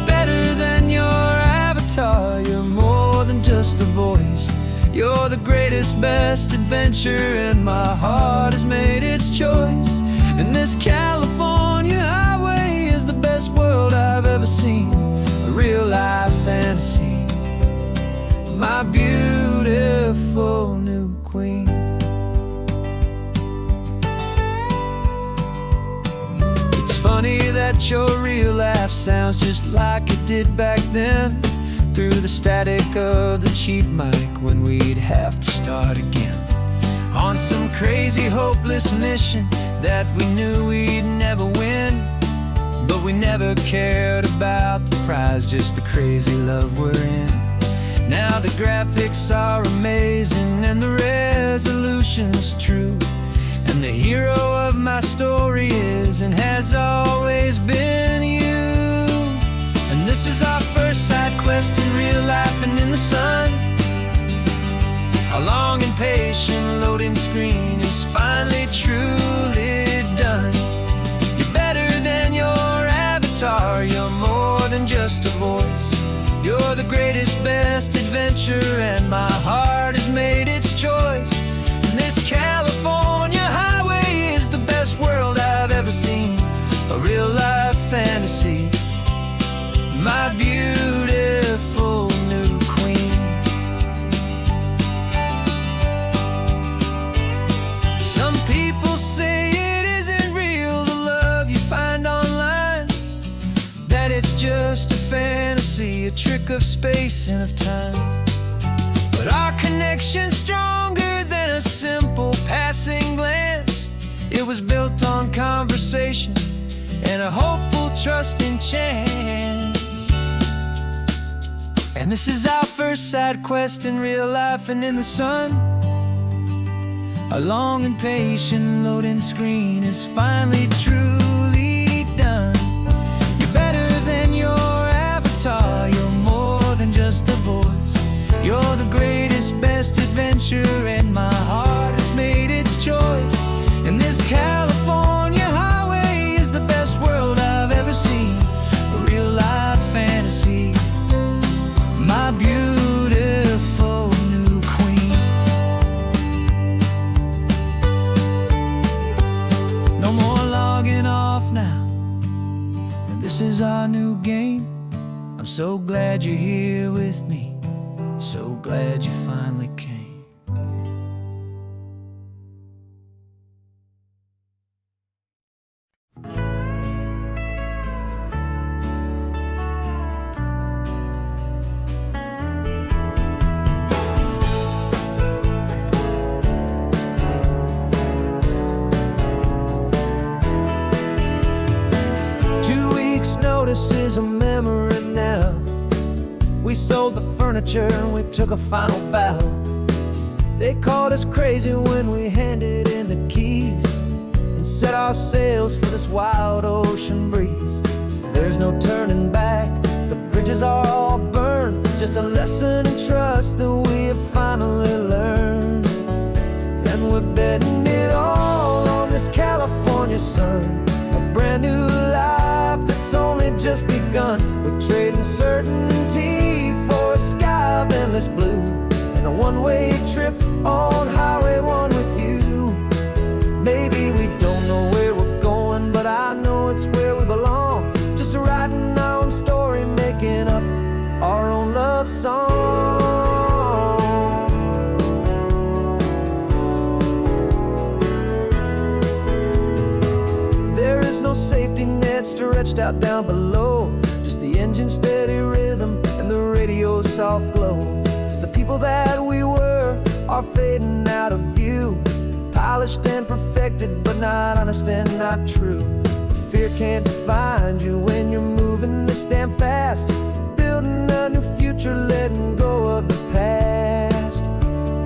Better than your avatar, you're more than just a voice. You're the greatest, best adventure, and my heart has made its choice. And this California highway is the best world I've ever seen, a real life fantasy, my beautiful new queen. It's funny that your real laugh sounds just like it did back then, through the static of the cheap mic when we'd have to start again, on some crazy hopeless mission that we knew we'd never win. But we never cared about the prize, just the crazy love we're in. Now the graphics are amazing and the resolution's true, and the hero of my story is and has always been you. And this is our first side quest in real life and in the sun. Our long and patient loading screen is finally a real life fantasy. My beautiful new queen. Some people say it isn't real, the love you find online, that it's just a fantasy, a trick of space and of time. But our connection's stronger than a simple passing glance. It was built on conversation and a hopeful, trusting chance. And this is our first side quest in real life and in the sun. Our long and patient loading screen is finally truly done. You're better than your avatar, you're more than just a voice. You're the greatest, best adventure, and my heart has made its choice. And this California highway is the best world I've ever seen, a real life fantasy. My beautiful new queen. No more logging off now, and this is our new game. I'm so glad you're here with me, so glad you finally came. 2 weeks' notice is a memory now. We sold the furniture and we took a final bow. They called us crazy when we handed in the keys and set our sails for this wild ocean breeze. There's no turning back, the bridges are all burned, just a lesson in trust that we have finally learned. And we're betting it all on this California sun, a brand new life that's only just begun. We're trading certainty for a sky of endless blue, and a one-way trip on Highway 1 with you. Maybe we don't know where we're going, but I know it's where we belong. Just writing our own story, making up our own love song. There is no safety net stretched out down below, just the engine's steady rhythm and the radio's soft glow. The people that we were are fading out of view, polished and perfected, but not honest and not true. Fear can't define you when you're moving this damn fast, building a new future, letting go of the past.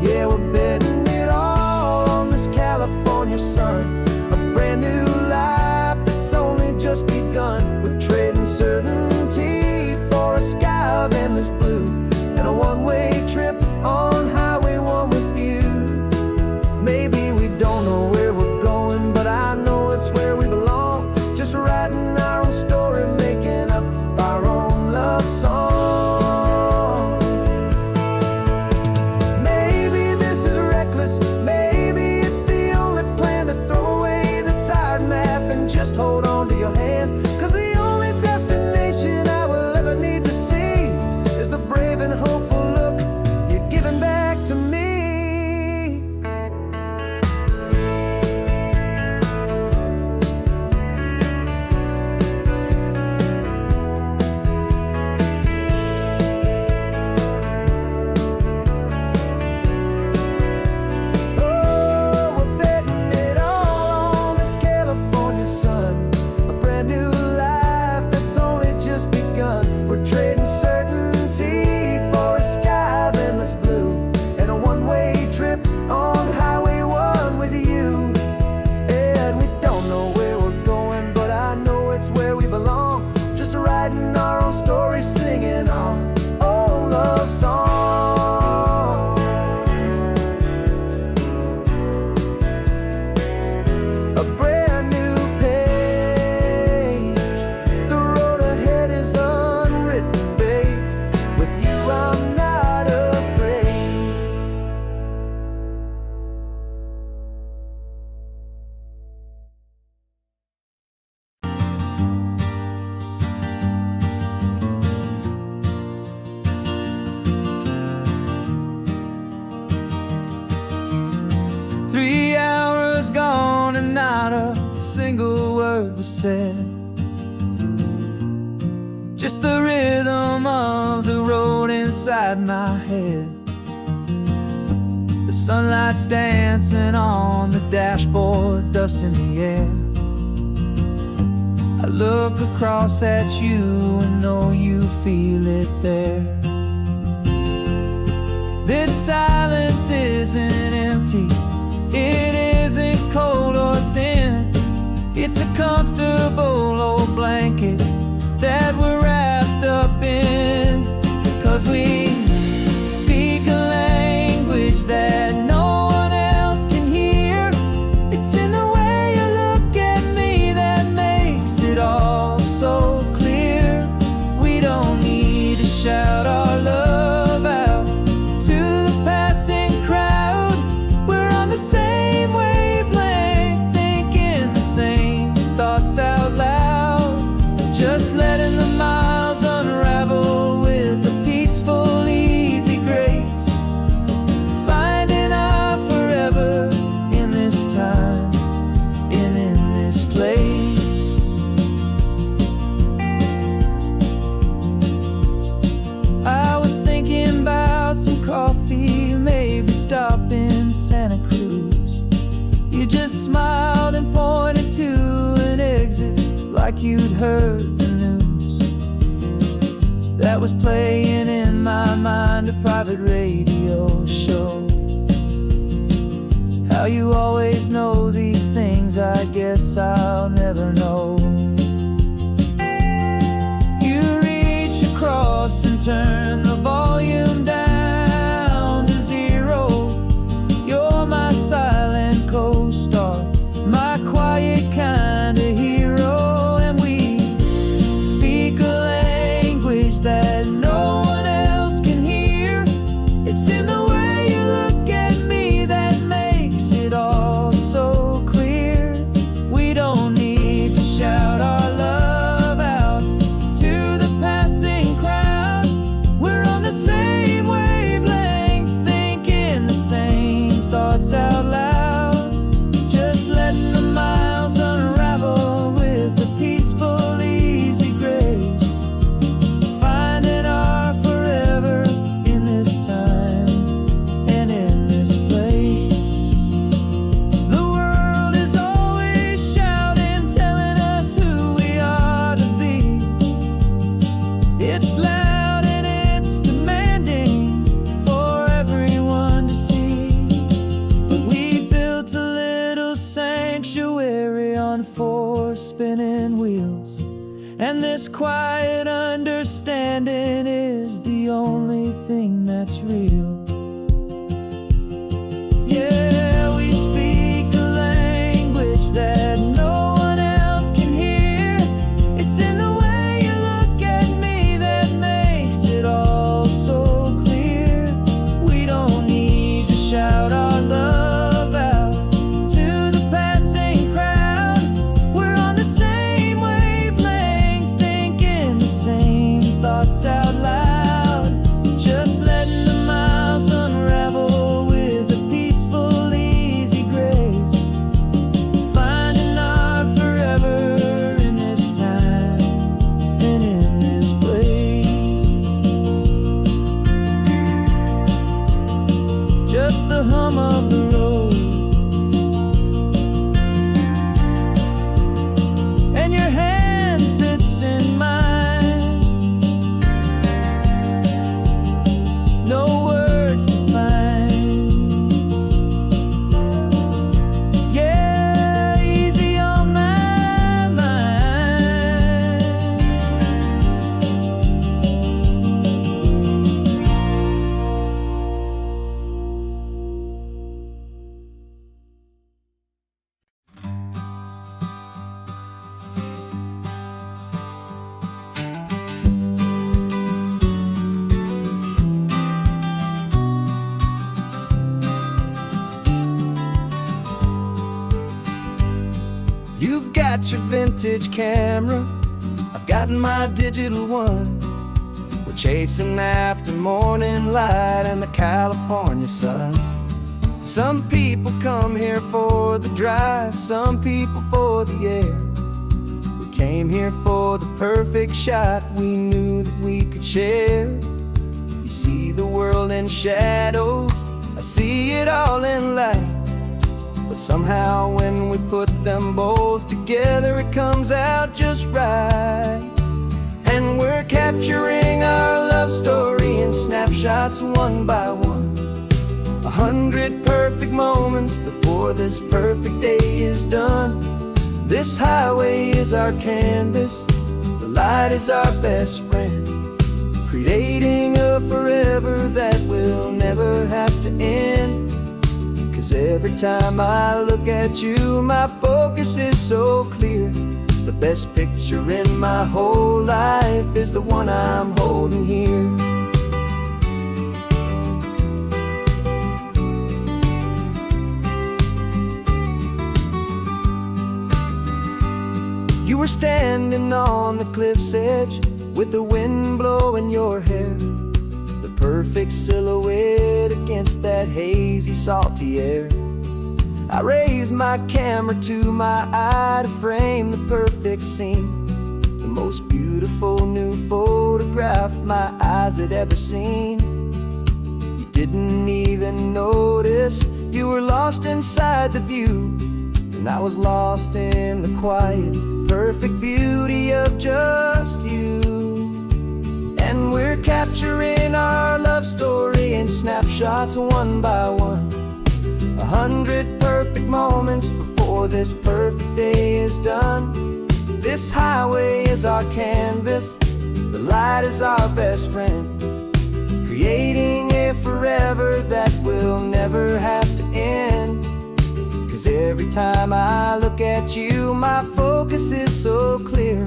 Yeah, we're betting it all on this California sun, a brand new life that's only just begun. We're trading certainty for a sky of endless blue, and a one-way trip on Highway 1 with you. Maybe we don't know where we're going, but I know it's where we belong. Just writing our own story, making up our own love song. Maybe this is reckless, maybe it's the only plan to throw away the tired map and just hold on to your hand. 'Cause the only destination I will ever need to see is the brave and hopeful look you're giving back to me. single word was said. Just the rhythm of the road inside my head. The sunlight's dancing on the dashboard, dust in the air. I look across at you and know you feel it there. This silence isn't empty, it isn't cold or thin. It's a comfortable old blanket that we're wrapped up in. 'Cause we speak a language that no one else can hear. It's in the way you look at me that makes it all so clear. We don't need to shout our love out to the passing crowd. We're on the same wavelength, thinking the same thoughts out loud. Just letting the miles unravel with a peaceful, easy grace. Finding our forever in this time and in this place. I was thinking about some coffee, maybe stop in Santa Cruz. You just smiled and pointed to an exit like you'd heard the news. That was playing in my mind, a private radio show. How you always know these things, I guess I'll never know. You reach across and turn the volume down to 0. You're my silent co-star, my quiet kind of hero. And we speak a language that no one else can hear. It's in the way you look at me that makes it all so clear. We don't need to shout our love out to the passing crowd. We're on the same wavelength, thinking the same thoughts out loud. Just letting the miles unravel with a peaceful, easy grace. Finding our forever in this time and in this place. The world is always shouting, telling us who we are to be. It's loud and it's demanding for everyone to see. But we built a little sanctuary on 4 spinning wheels, and this quiet understanding is the only thing that's real. Yeah, we speak a language that no one else can hear. It's in the way you look at me that makes it all so clear. We don't need to shout our love out to the passing crowd. We're on the same wavelength, thinking the same thoughts out loud. Just letting the miles unravel with a peaceful, easy grace. Finding our forever in this time and in this place. Just the hum of the road and your hand fits in mine. No words to find. Yeah, easy on my mind. You've got your vintage camera, I've got my digital one. We're chasing after morning light and the California sun. Some people come here for the drive, some people for the air. We came here for the perfect shot we knew that we could share. You see the world in shadows, I see it all in light. But somehow when we put them both together, it comes out just right. And we're capturing our love story in snapshots one by one. 100 perfect moments before this perfect day is done. This highway is our canvas, the light is our best friend, creating a forever that will never have to end. 'Cause every time I look at you, my focus is so clear. The best picture in my whole life is the one I'm holding here. You were standing on the cliff's edge with the wind blowing your hair, the perfect silhouette against that hazy, salty air. I raised my camera to my eye to frame the perfect scene, the most beautiful new photograph my eyes had ever seen. You didn't even notice you were lost inside the view, and I was lost in the quiet, perfect beauty of just you. And we're capturing our love story in snapshots one by one. 100 perfect moments before this perfect day is done. This highway is our canvas, the light is our best friend, creating a forever that will never have to end. 'Cause every time I look at you, my focus is so clear.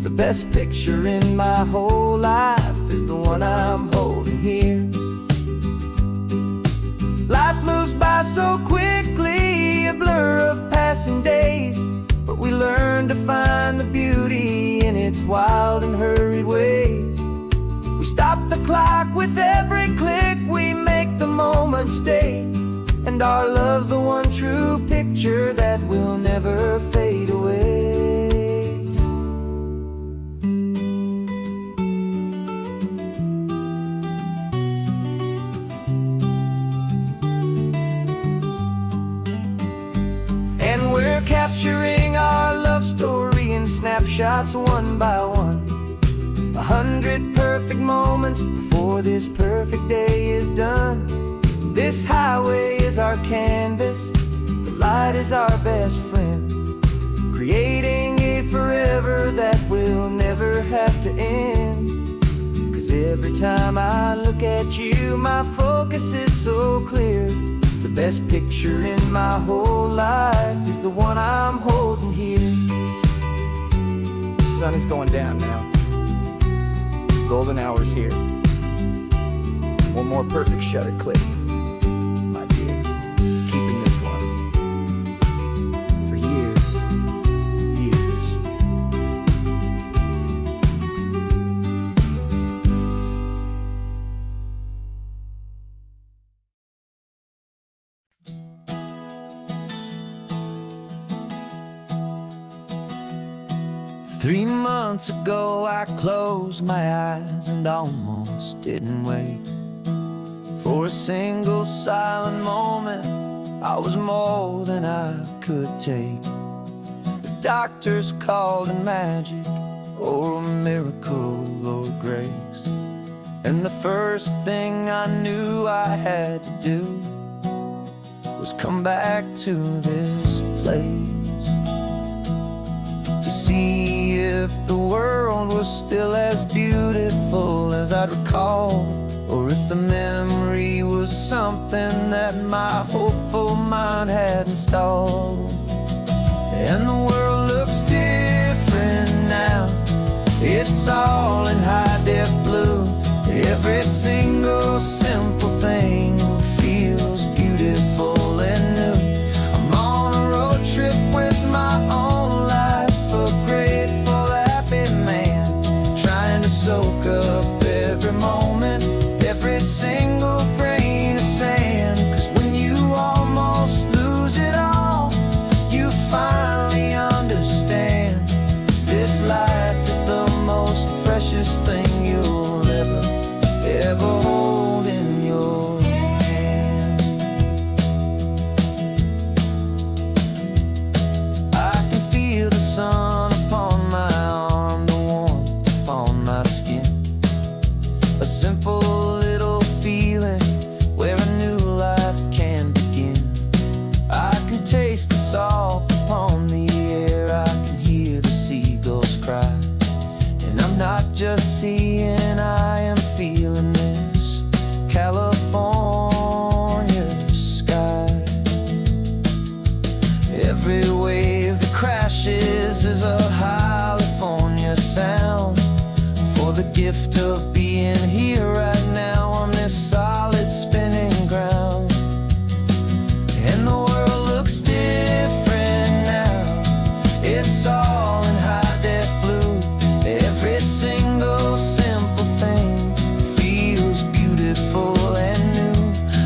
The best picture in my whole life is the one I'm holding here. Life moves by so quickly, a blur of passing days, but we learn to find the beauty in its wild and hurried ways. We stop the clock with every click, we make the moment stay, and our love's the one true picture that will never fade away. And we're capturing our love story in snapshots one by one. 100 perfect moments before this perfect day is done. This highway is our canvas, the light is our best friend, creating a forever that will never have to end. 'Cause every time I look at you, my focus is so clear. The best picture in my whole life is the one I'm holding here. The sun is going down now. Golden hour's here. One more perfect shutter click, my dear. Keeping this one for years, years. Three months ago I closed my eyes and almost didn't wait for a single silent moment. I was more than I could take. The doctors called it magic, or a miracle, or grace. And the first thing I knew I had to do was come back to this place, to see if the world was still as beautiful as I'd recall, or if the memory was something that my hopeful mind had installed. And the world looks different now, it's all in high-def blue. Every single simple thing feels beautiful and new. I'm on a road trip with my own life, a grateful, happy man, trying to soak up every moment, every single grain of sand. 'Cause when you are precious thing you'll ever hold in your hand. I can feel the sun upon my arm, the warmth upon my skin. A simple little feeling where a new life can begin. I can taste the salt upon the air, I can hear the seagulls cry. And I'm not just seeing, I am feeling this California sky. Every wave that crashes is a California sound. For the gift of being here right now on this solid spinning ground. And the world looks different now. It's all in high-def blue. Every single simple thing feels beautiful and new.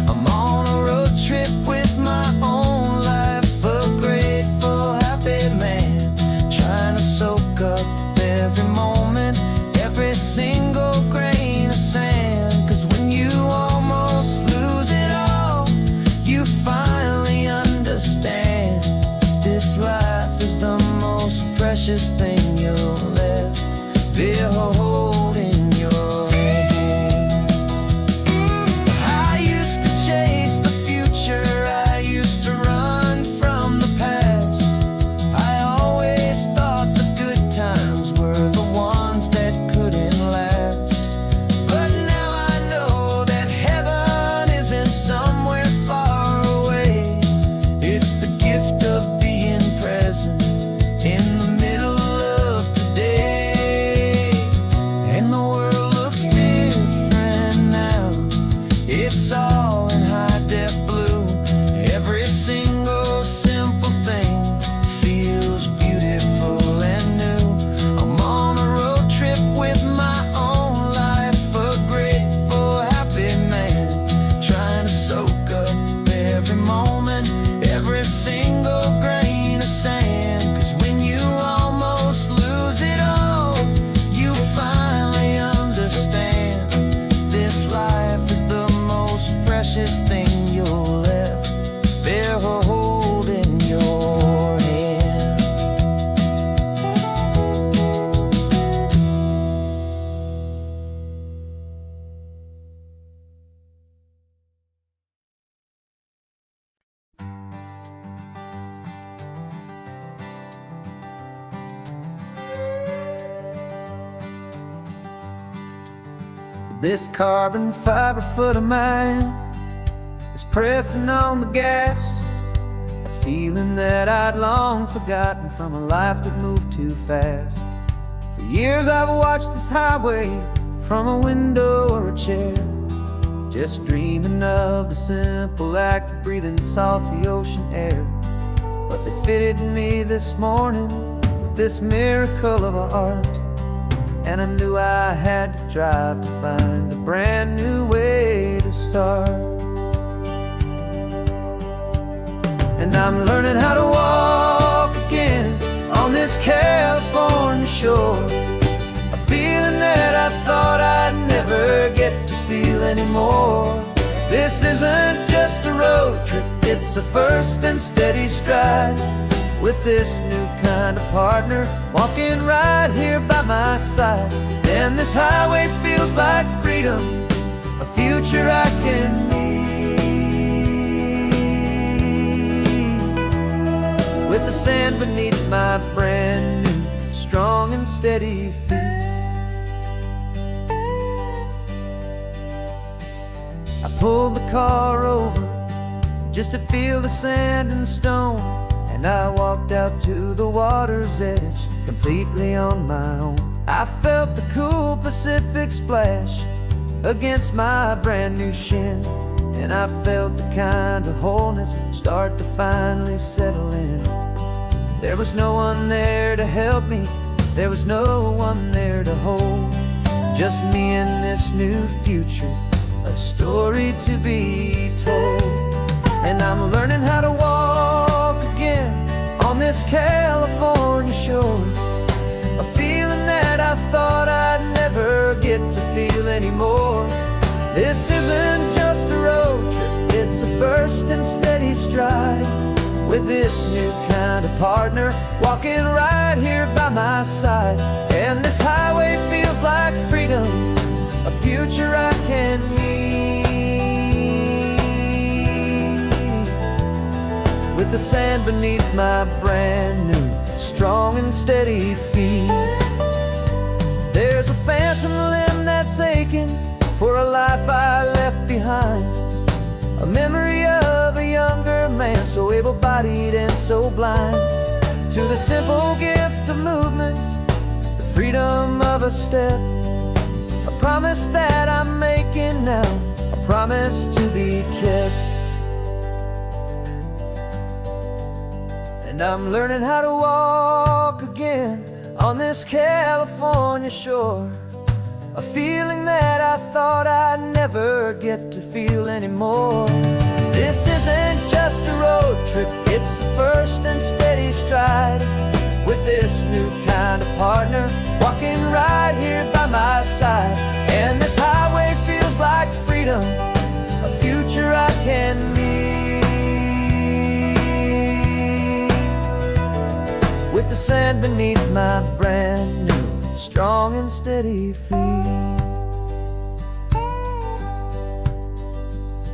I'm on a road trip with my own life, a grateful, happy man, trying to soak up every moment, every single grain of sand. 'Cause when you almost lose it all, you finally understand this life is the most precious thing you'll ever hold in your hand. I used to chase the future, I used to run from the past. I always thought the good times were the ones that couldn't last. But now I know that heaven isn't somewhere far away. It's the gift of being present in the middle of today. And the world looks different now. It's all in high-def blue. Every single simple thing feels beautiful and new. I'm on a road trip with my own life, a grateful, happy man, trying to soak up every moment, every single grain of sand. 'Cause when you almost lose it all, you finally understand this life is the most precious thing you'll ever hold in your hand. This carbon fiber foot of mine is pressing on the gas, a feeling that I'd long forgotten from a life that moved too fast. For years I've watched this highway from a window or a chair, just dreaming of the simple act of breathing salty ocean air. But they fitted me this morning with this miracle of art, and I knew I had to drive to find a brand new way to start. And I'm learning how to walk again on this California shore, a feeling that I thought I'd never get to feel anymore. This isn't just a road trip, it's a first and steady stride, with this new kind of partner walking right here by my side. And this highway feels like freedom, a future I can need, with the sand beneath my brand new strong and steady feet. I pulled the car over just to feel the sand and stone, and I walked out to the water's edge completely on my own. I felt the cool Pacific splash against my brand new shin, and I felt the kind of wholeness start to finally settle in. There was no one there to help me, there was no one there to hold, just me and this new future, a story to be told. And I'm learning how to walk again on this California shore, a feeling that I thought I'd never feel anymore. This isn't just a road trip, it's a first and steady stride. With this new kind of partner walking right here by my side. And this highway feels like freedom, a future I can meet. With the sand beneath my brand new, strong and steady feet. There's a phantom limb that's aching for a life I left behind. A memory of a younger man, so able-bodied and so blind. To the simple gift of movement, the freedom of a step. A promise that I'm making now, a promise to be kept. And I'm learning how to walk again on this California shore. A feeling that I thought I'd never get to feel anymore. This isn't just a road trip, it's a first and steady stride. With this new kind of partner walking right here by my side. And this highway feels like freedom, a future I can meet. With the sand beneath my brand new, strong and steady feet.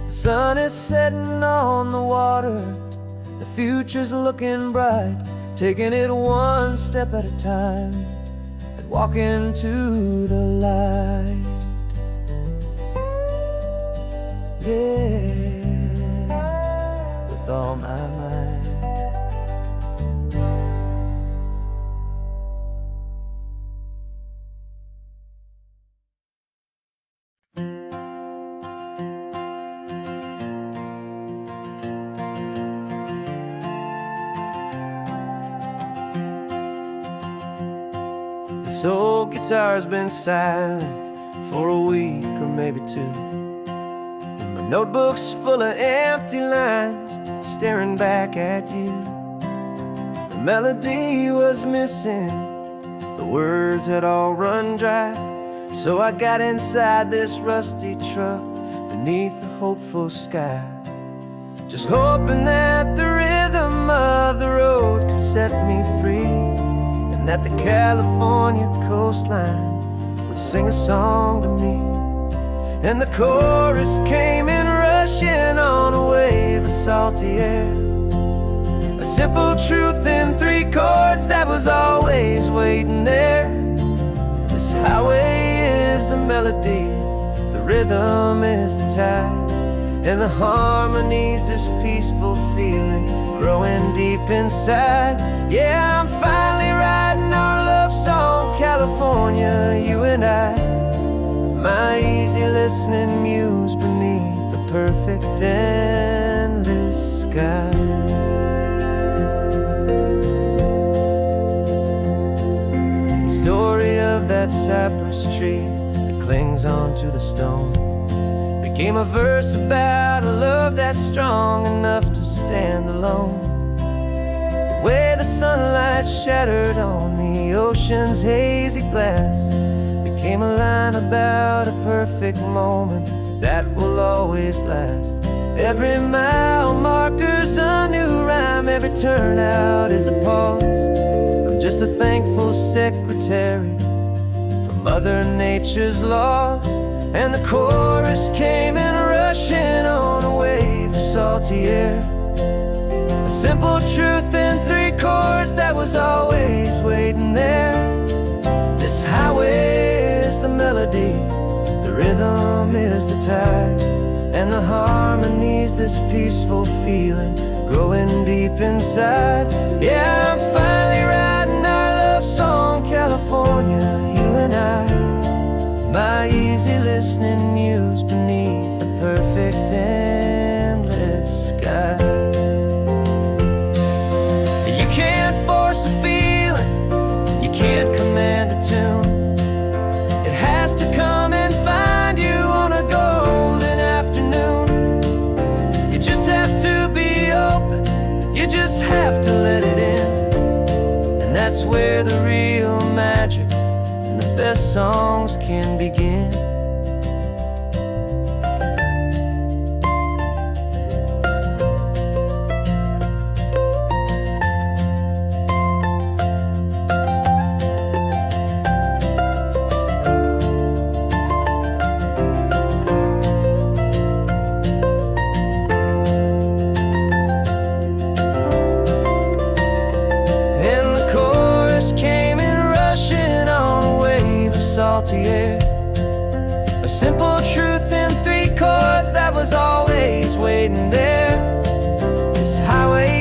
The sun is setting on the water, the future's looking bright. Taking it one step at a time and walking to the light. Yeah, with all my might. This old guitar's been silent for a week or maybe two, and my notebook's full of empty lines staring back at you. The melody was missing, the words had all run dry. So I got inside this rusty truck beneath a hopeful sky, just hoping that the rhythm of the road could set me free, that the California coastline would sing a song to me. And the chorus came in rushing on a wave of salty air. A simple truth in 3 chords that was always waiting there. This highway is the melody, the rhythm is the tide, and the harmony's this peaceful feeling growing deep inside. Yeah, I'm finally writing our love song, California, you and I. My easy listening muse beneath the perfect endless sky. The story of that cypress tree that clings onto the stone became a verse about a love that's strong enough to stand alone. The way the sunlight shattered on the ocean's hazy glass became a line about a perfect moment that will always last. Every mile marker's a new rhyme, every turnout is a pause. I'm just a thankful secretary for Mother Nature's laws. And the chorus came in rushing on a wave of salty air. A simple truth in 3 chords that was always waiting there. This highway is the melody, the rhythm is the tide, and the harmony's this peaceful feeling growing deep inside. Yeah, I'm finally writing our love song, California, you and I. My easy listening muse beneath the perfect endless sky. You can't force a feeling, you can't command a tune. It has to come and find you on a golden afternoon. You just have to be open, you just have to let it in. And that's where the real magic, the best songs can begin. salty air. A simple truth in 3 chords that was always waiting there. This highway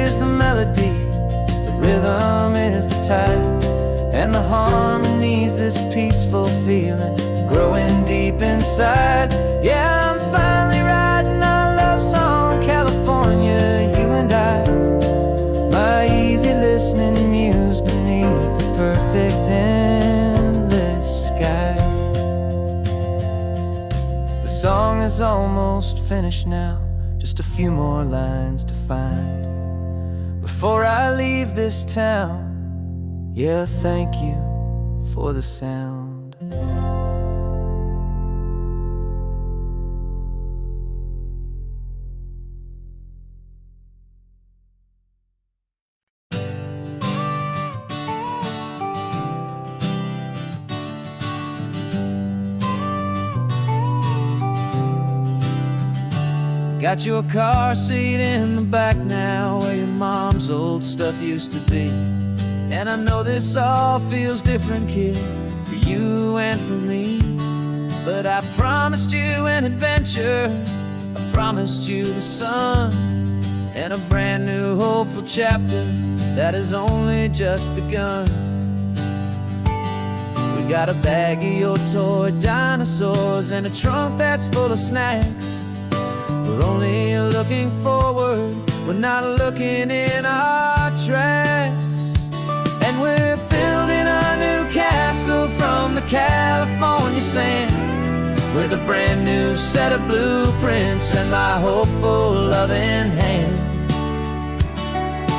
is the melody, the rhythm is the tide, and the harmony's this peaceful feeling growing deep inside. Yeah, I'm finally writing our love song, California, you and I. My easy listening muse beneath the perfect endless sky. The song is almost finished now, just a few more lines to find before I leave this town. Yeah, thank you for the sound. Got your car seat in the back now, where your mom's old stuff used to be. And I know this all feels different, kid, for you and for me. But I promised you an adventure, I promised you the sun, and a brand new hopeful chapter that has only just begun. We got a bag of your toy dinosaurs and a trunk that's full of snacks. We're only looking forward, we're not looking in our tracks. And we're building a new castle from the California sand, with a brand new set of blueprints and my hopeful loving hand.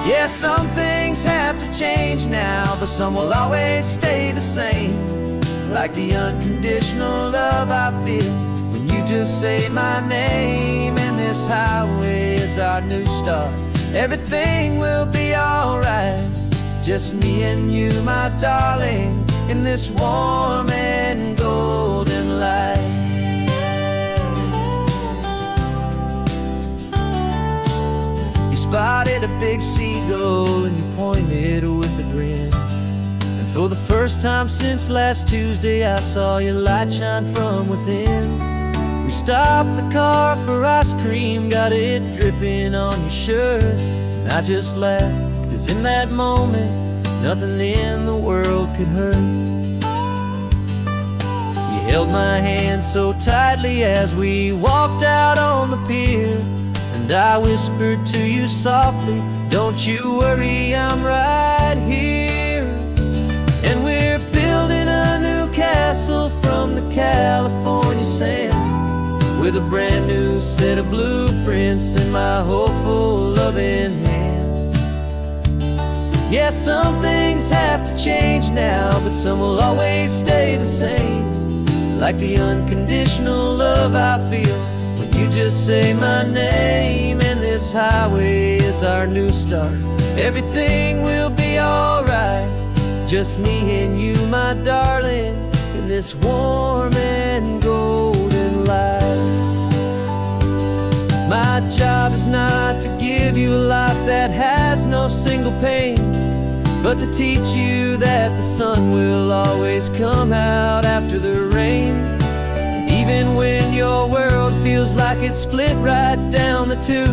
Yeah, some things have to change now, but some will always stay the same. Like the unconditional love I feel when you just say my name. And this highway is our new start, everything will be alright. Just me and you, my darling, in this warm and golden light. You spotted a big seagull and you pointed with a grin. And for the first time since last Tuesday, I saw your light shine from within. We stopped the car for ice cream, got it dripping on your shirt. And I just laughed, 'cause in that moment, nothing in the world could hurt. You held my hand so tightly as we walked out on the pier, and I whispered to you softly, don't you worry, I'm right here. And we're building a new castle from the California sand, with a brand new set of blueprints in my hopeful loving hand. Yeah, some things have to change now, but some will always stay the same. Like the unconditional love I feel when you just say my name. And this highway is our new start, everything will be alright. Just me and you, my darling, in this warm and golden light. My job is not to give you a life that has no single pain, but to teach you that the sun will always come out after the rain. Even when your world feels like it's split right down the two,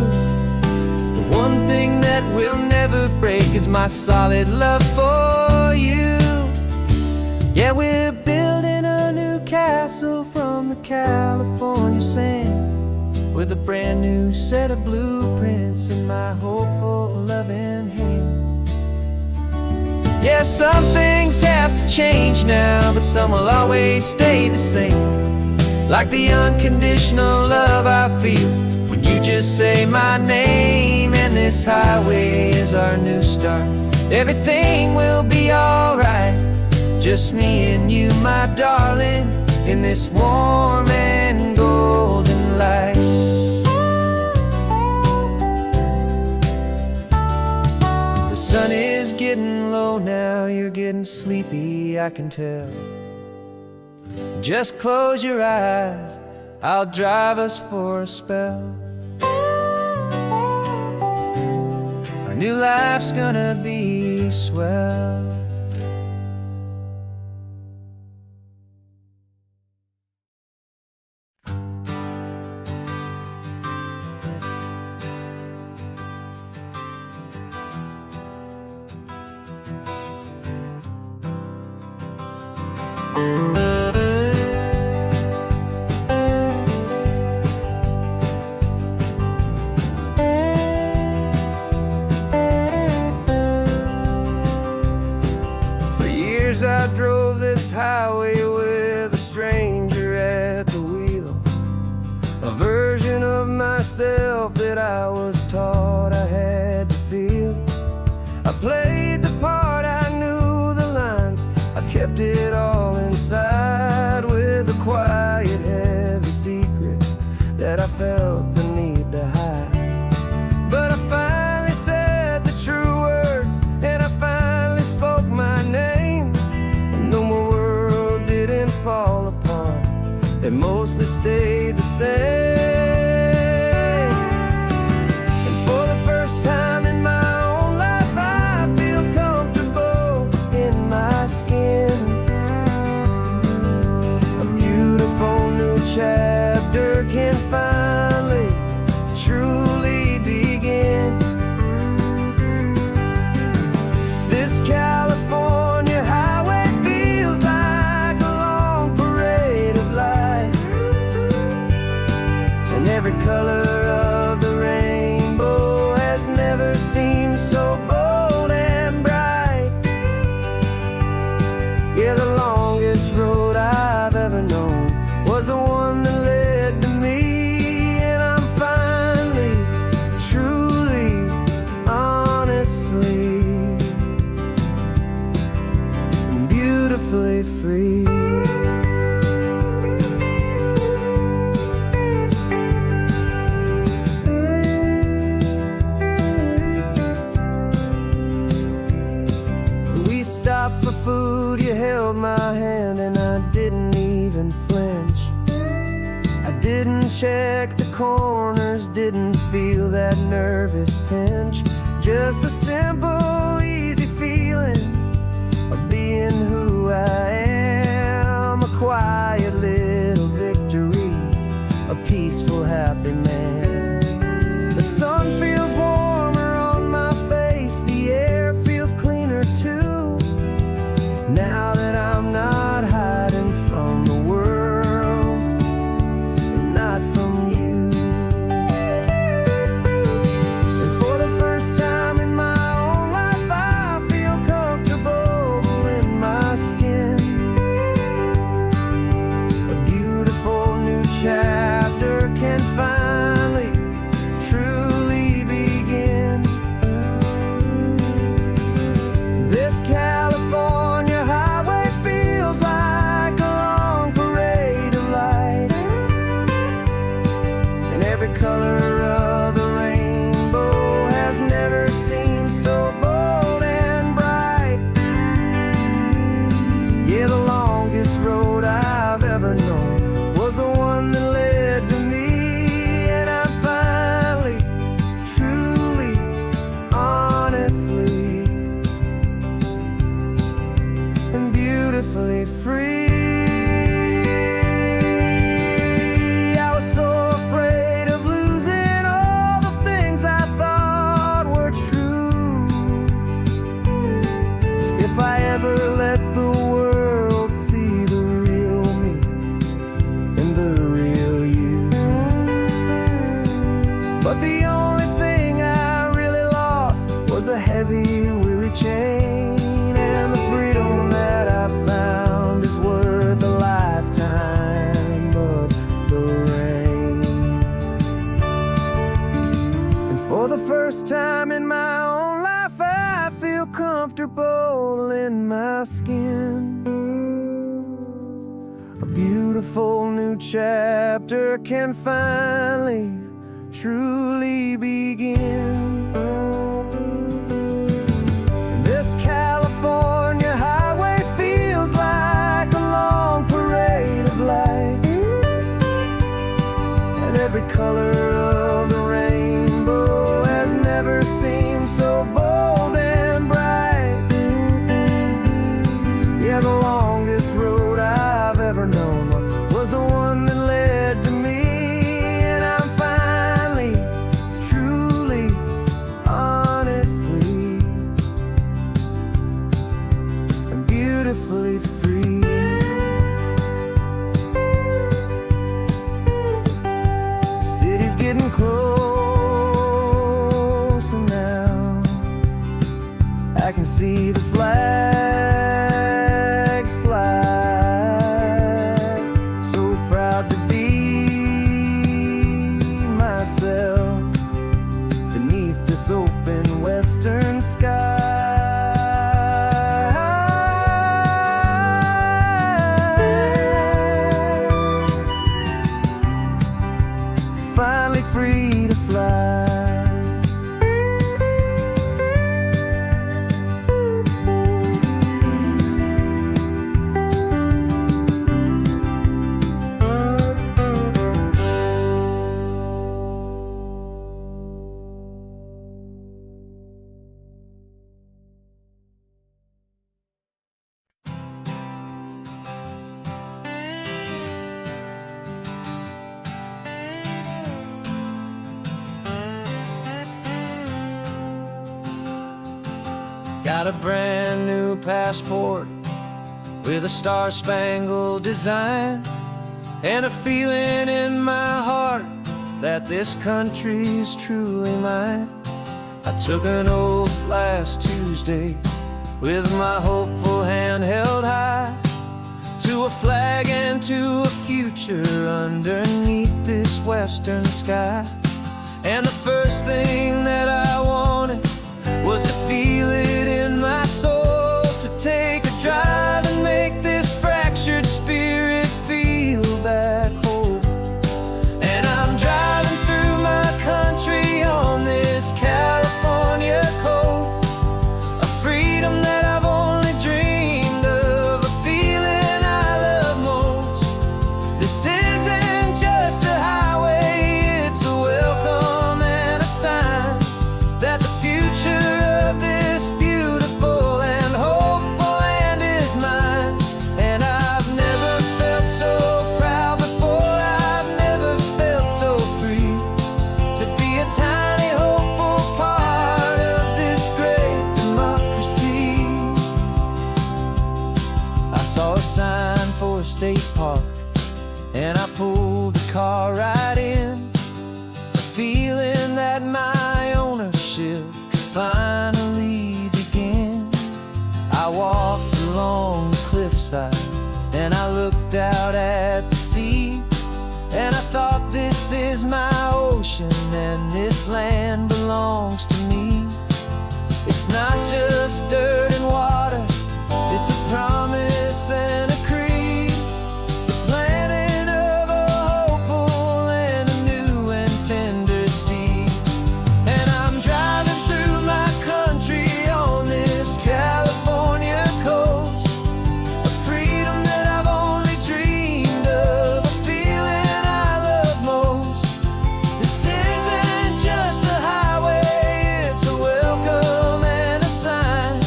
the one thing that will never break is my solid love for you. Yeah, we're building a new castle from the California sand, with a brand new set of blueprints in my hopeful loving hand. Yeah, some things have to change now, but some will always stay the same. Like the unconditional love I feel when you just say my name. And this highway is our new start, everything will be alright. Just me and you, my darling, in this warm and golden light. The sun is getting low now, you're getting sleepy, I can tell. Just close your eyes, I'll drive us for a spell. Our new life's gonna be swell. For years I drove this highway with a stranger at the wheel, a version of myself that I was taught I had to feel. I played the part, I knew the lines, I kept it all inside with a quiet, heavy secret that I felt the need to hide. But I finally said the true words, and I finally spoke my name. And though my world didn't fall apart, it mostly stayed the same. And for the first time in my own life, I feel comfortable in my skin. A beautiful new chapter can finally truly begin. This California highway feels like a long parade of light, and every color of the rainbow has never seemed so bold and bright. Yeah, the longest road I've ever known was the one that led to me, and I'm finally, truly, honestly, beautifully free. We stopped for food, you held my hand, and I didn't even flinch. I didn't check the corners, didn't feel that nervous pinch. Just a simple, easy feeling of being who I am. A quiet little victory, a peaceful, happy man. The sun feels warmer on my face, the air feels cleaner too, now that I'm not hiding from the world, and not from you. And for the first time in my own life, I feel comfortable in my skin. A beautiful new chapter can finally truly begin. This California highway feels like a long parade of light, and every color of the rainbow has never seemed so bold and bright. Yeah, the longest road I've ever known was the one that led to me, and I'm finally, truly, honestly, and beautifully free. I was so afraid of losing all the things I thought were true. If I ever let the world see the real me and the real you. But the only thing I really lost was a heavy, weary chain, and the freedom that I found is worth a lifetime of the rain. And for the first time in my own life, I feel comfortable in my skin. A beautiful new chapter can finally, truly begin. This California highway feels like a long parade of light, and every color of the rainbow has never seemed so bold and bright. Yeah, the longest road I've ever known was the one that led to me, and I'm finally, truly, honestly, and beautifully free. Got a brand new passport with a star-spangled design, and a feeling in my heart that this country's truly mine. I took an oath last Tuesday with my hopeful hand held high, to a flag and to a future underneath this western sky. And the first thing that I wanted was to feel it in my soul, to take a drive and make this fractured spirit feel back home. And I'm driving through my country on this California coast, a freedom that I've only dreamed of, a feeling I love most. This isn't just a highway, it's a welcome and a sign that the future of this beautiful and hopeful land is mine. And I've never felt so proud before, I've never felt so free, to be a tiny hopeful part of this great democracy. I saw a sign for a state park, and I pulled the car right in, a feeling that my ownership could finally begin. I walked along the cliffside and I looked out at the sea, and I thought, this is my ocean and this land belongs to me. It's not just dirt and water, it's a promise and a creed, the planting of a hopeful and a new and tender seed. And I'm driving through my country on this California coast, a freedom that I've only dreamed of, a feeling I love most. This isn't just a highway, it's a welcome and a sign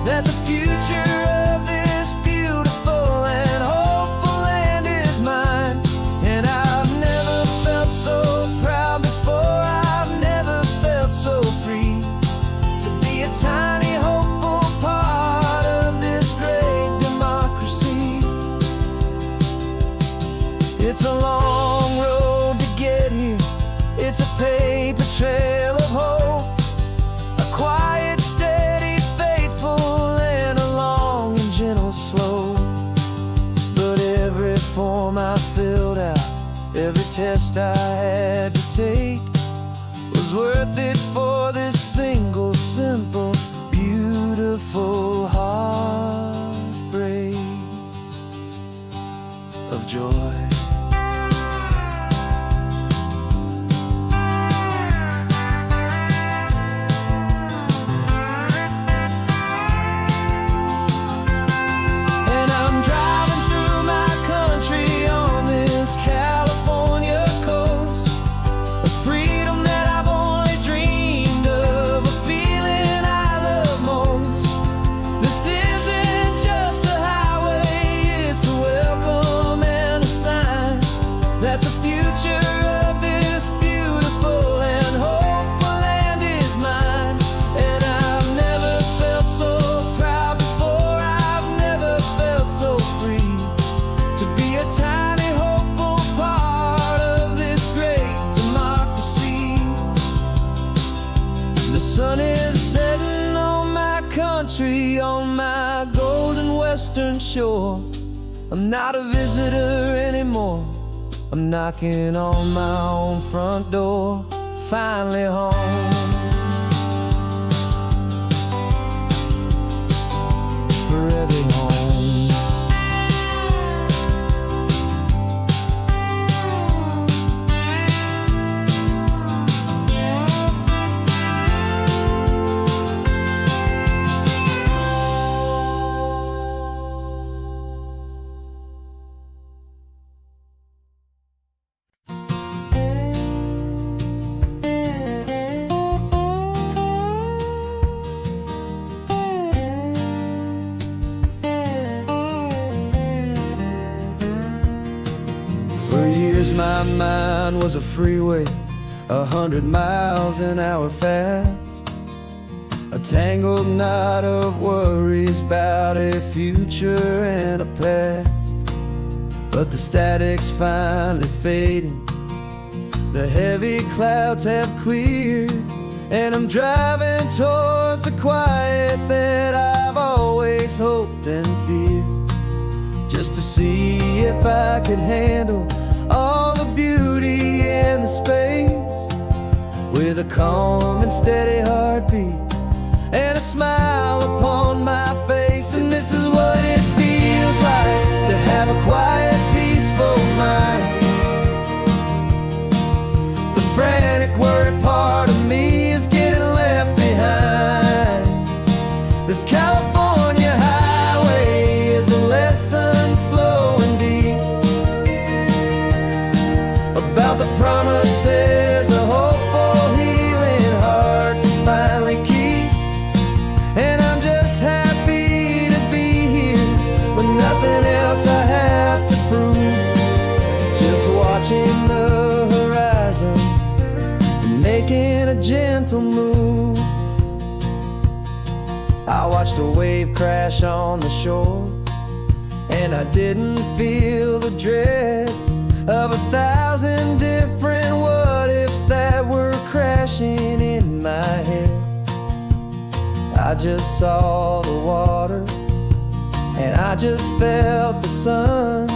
that the future of this beautiful and hopeful land is mine. And I've never felt so proud before, I've never felt so free, to be a tiny hopeful part of this great democracy. It's a long road to get here, it's a paper trail of hope, a quiet, steady, faithful, and a long and gentle slope. But every form I filled out, every test I had to take, was worth it for this single, simple, beautiful heartbreak of joy. And I'm driving through my country on this California coast, a freedom that I've only dreamed of, a feeling I love most. This isn't just a highway, it's a welcome and a sign that the future of this beautiful and hopeful land is mine. And I've never felt so proud before, I've never felt so free, to be a tiny hopeful part of this great democracy. The sun is setting on my country, on my golden western shore. I'm not a visitor anymore, I'm knocking on my own front door, finally home. Forever home. My mind was a freeway, 100 miles an hour fast, a tangled knot of worries about a future and a past. But the static's finally fading, the heavy clouds have cleared, and I'm driving towards the quiet that I've always hoped and feared, just to see if I could handle all the beauty in the space, with a calm and steady heartbeat and a smile upon my face. And this is what it feels like to have a quiet, peaceful mind. The frantic, worried part of me is getting left behind. This California highway is a lesson slow and deep about the promises a hopeful, healing heart can finally keep. And I'm just happy to be here with nothing else I have to prove, just watching the horizon and making a gentle move. I watched a wave crash on the shore, and I didn't feel the dread of 1,000 different what-ifs that were crashing in my head. I just saw the water, and I just felt the sun.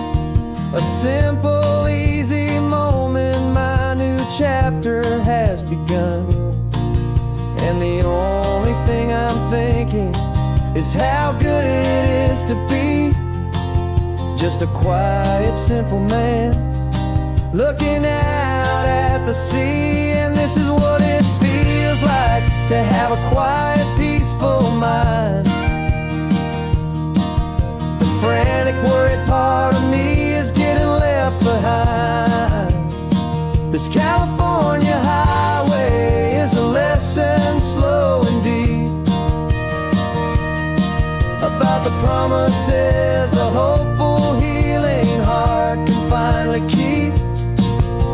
A simple, easy moment, my new chapter has begun. And the only thing I'm thinking is how good it is to be just a quiet, simple man looking out at the sea. And this is what it feels like to have a quiet, peaceful mind. The frantic, worried part of me is getting left behind. This California highway is a lesson slow and deep about the promises a hopeful, healing heart can finally keep.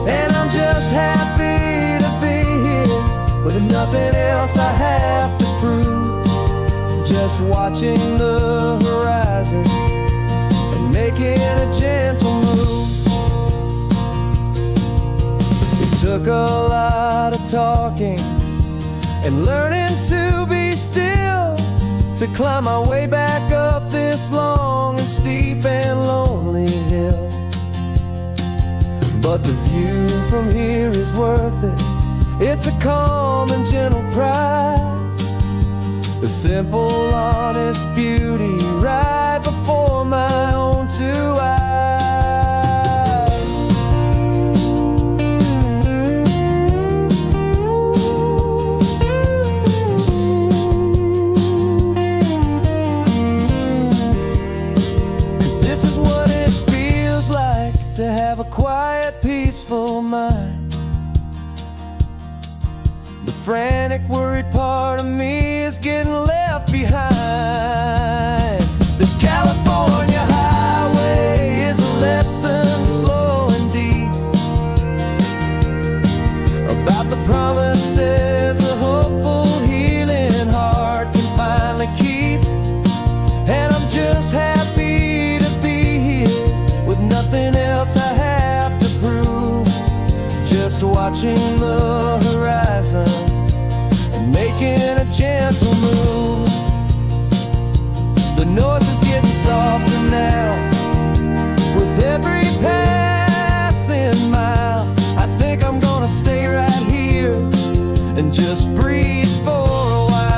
And I'm just happy to be here with nothing else I have to prove, just watching the horizon and making a gentle move. It took a lot of talking and learning to be still to climb my way back up this long and steep and lonely hill. But the view from here is worth it. It's a calm and gentle prize, the simple, honest beauty right before my own two eyes. To have a quiet, peaceful mind. The frantic, worried part of me is getting left behind. This California highway is a lesson slow and deep about the promises a hopeful, healing heart can finally keep. And I'm just happy to be here with nothing else I have to prove, just watching the horizon and making a gentle move. The noise is getting softer now with every passing mile. I think I'm gonna stay right here and just breathe for a while.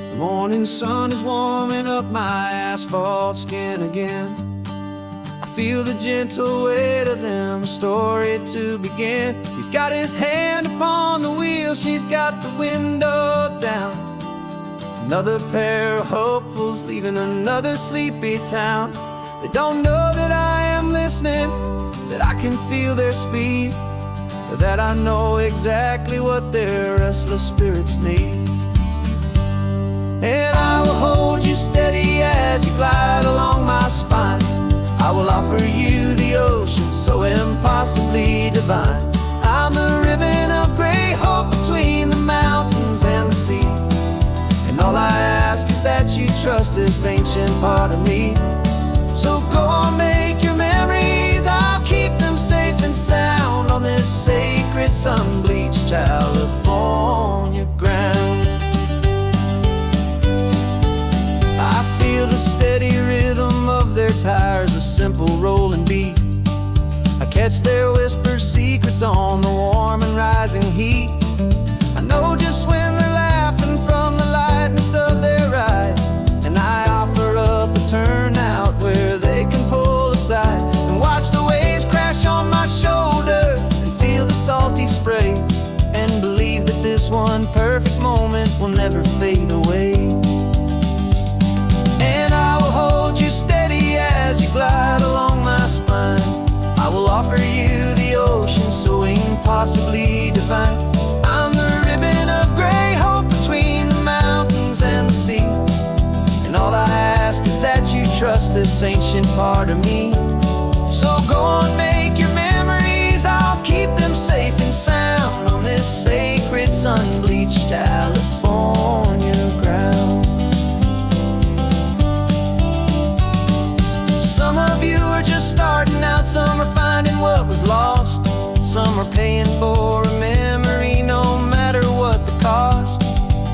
The morning sun is warming up my asphalt skin again. I feel the gentle weight of them, a story to begin. He's got his hand upon the wheel, she's got the window down. Another pair of hopefuls leaving another sleepy town. They don't know that I am listening, that I can feel their speed, or that I know exactly what their restless spirits need. And I will hold you steady as you glide along my spine. I will offer you the ocean so impossibly divine. I'm the ribbon of gray hope between the mountains and the sea. And all I ask is that you trust this ancient part of me. So go on, make your memories, I'll keep them safe and sound on this sacred sun-bleached California ground. I feel the steady rhythm of their tires, a simple rolling beat. I catch their whispered secrets on the warm and rising heat. I know just when they're laughing from the lightness of their ride, and I offer up a turnout where they can pull aside and watch the waves crash on my shoulder and feel the salty spray, and believe that this one perfect moment will never fade away. And I will hold you steady as you glide along my spine. I will offer you the ocean so impossibly divine. I'm the ribbon of gray hope between the mountains and the sea. And all I ask is that you trust this ancient part of me. So go on, make your memories, I'll keep them safe and sound on this sacred sun-bleached California ground. Some of you are just starting out, some are finding what was lost, some are paying for a memory no matter what the cost.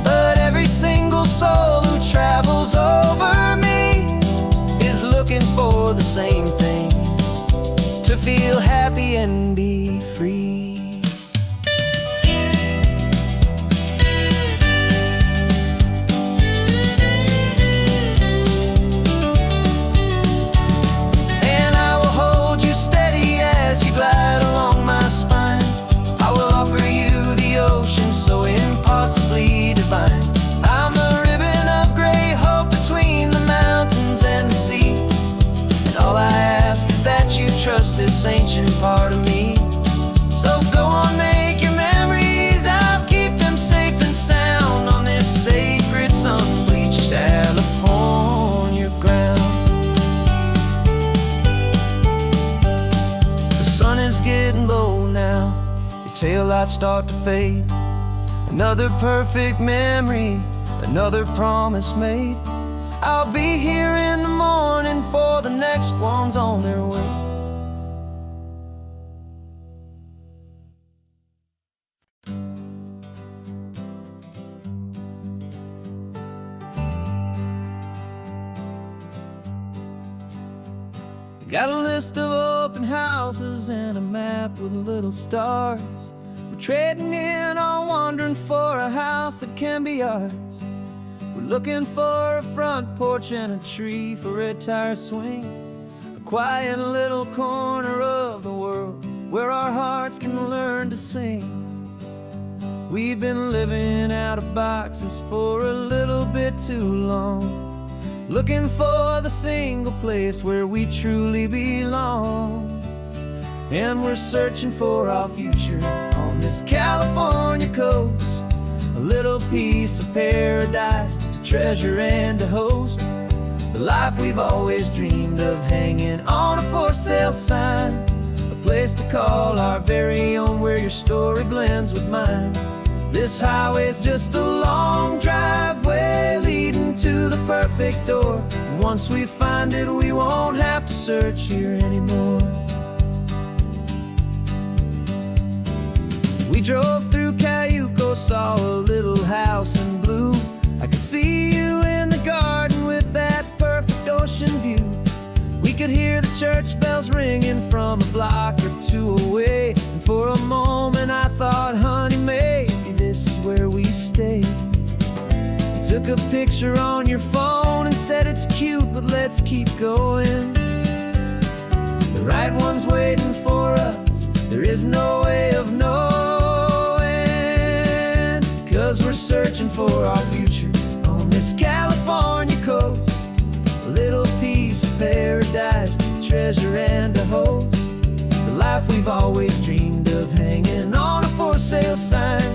But every single soul who travels over me is looking for the same thing, to feel happy and be free. Trust this ancient part of me. So go on, make your memories, I'll keep them safe and sound on this sacred sun-bleached California ground. The sun is getting low now, your taillights start to fade. Another perfect memory, another promise made. I'll be here in the morning for the next ones on their way. Got a list of open houses and a map with little stars. We're trading in or wandering for a house that can be ours. We're looking for a front porch and a tree for a tire swing, a quiet little corner of the world where our hearts can learn to sing. We've been living out of boxes for a little bit too long, looking for the single place where we truly belong. And we're searching for our future on this California coast, a little piece of paradise to treasure and to host, the life we've always dreamed of hanging on a for sale sign, a place to call our very own where your story blends with mine. This highway's just a long driveway leading to the perfect door, and once we find it we won't have to search here anymore. We drove through Cayuco, saw a little house in blue. I could see you in the garden with that perfect ocean view. We could hear the church bells ringing from a block or two away, and for a moment I thought, honey, maybe this is where we stay. You took a picture on your phone and said it's cute, but let's keep going. right one's waiting for us. There is no way of knowing, 'cause we're searching for our future on this California coast. A little piece of paradise to treasure and to host. The life we've always dreamed of, hanging on a for sale sign.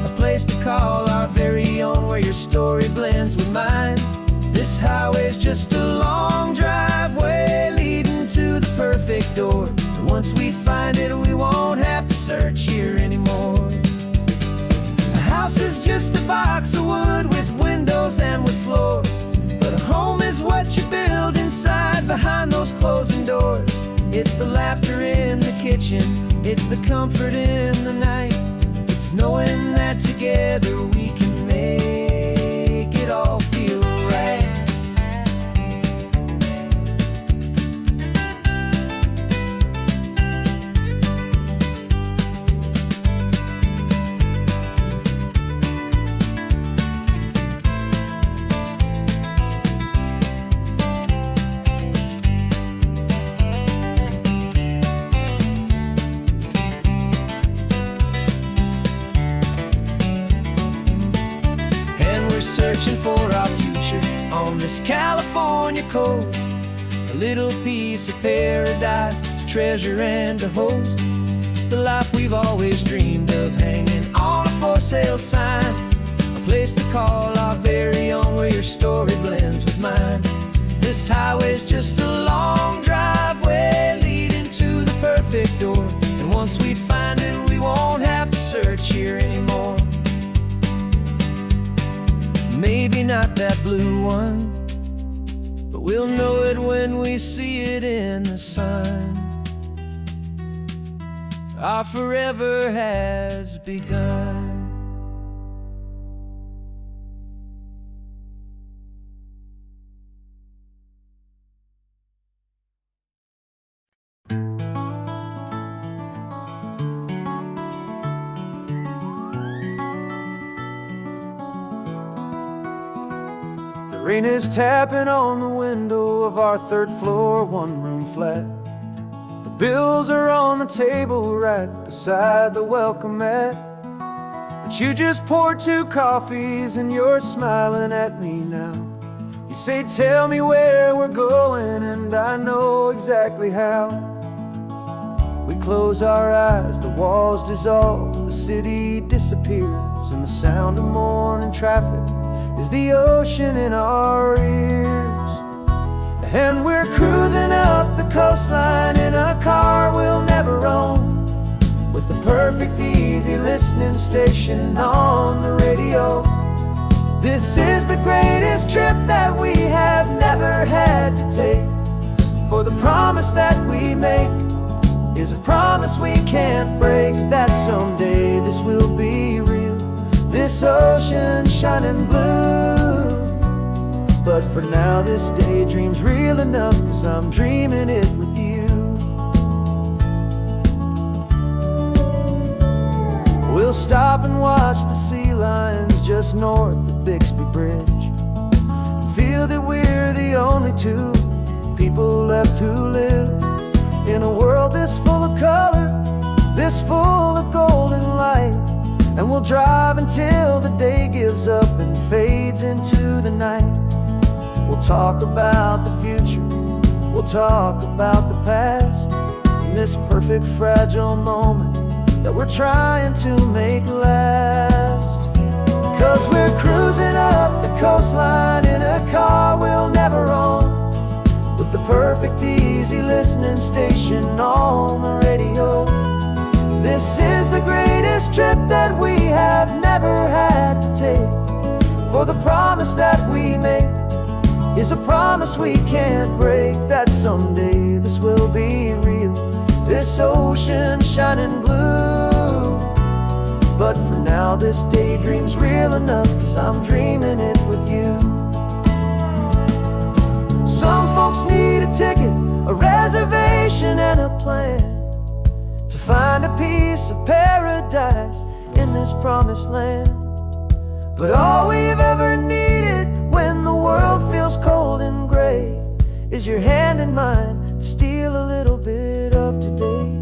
A place to call our very own, where your story blends with mine. This highway's just a long driveway leading to the perfect door. And once we find it, we won't have to search here anymore. A house is just a box of wood with windows and with floors. But a home is what you build inside behind those closing doors. It's the laughter in the kitchen, it's the comfort in the night. It's knowing that together we can make it all feel right. Searching for our future on this California coast. A little piece of paradise to treasure and to host. The life we've always dreamed of, hanging on a for sale sign. A place to call our very own, where your story blends with mine. This highway's just a long driveway leading to the perfect door. And once we find it, we won't have to search here anymore. Maybe not that blue one, but we'll know it when we see it in the sun. Our forever has begun. The rain is tapping on the window of our third floor, one-room flat. The bills are on the table right beside the welcome mat. But you just poured 2 coffees and you're smiling at me now. You say, tell me where we're going, and I know exactly how. We close our eyes, the walls dissolve, the city disappears, and the sound of morning traffic is the ocean in our ears. And we're cruising up the coastline in a car we'll never own, with the perfect easy listening station on the radio. This is the greatest trip that we have never had to take, for the promise that we make is a promise we can't break, that someday this will be real, this ocean shining blue. But for now this daydream's real enough, 'cause I'm dreaming it with you. We'll stop and watch the sea lions just north of Bixby Bridge, and feel that we're the only 2 people left who live in a world this full of color, this full of golden light. And we'll drive until the day gives up and fades into the night. We'll talk about the future, we'll talk about the past, in this perfect fragile moment that we're trying to make last. 'Cause we're cruising up the coastline in a car we'll never own, with the perfect easy listening station on the radio. This is the greatest trip that we have never had to take, for the promise that we make is a promise we can't break, that someday this will be real, this ocean shining blue. But for now this daydream's real enough, 'cause I'm dreaming it with you. Some folks need a ticket, a reservation and a plan, to find a piece of paradise in this promised land. But all we've ever needed when the world feels cold and gray is your hand in mine steal a little bit of today.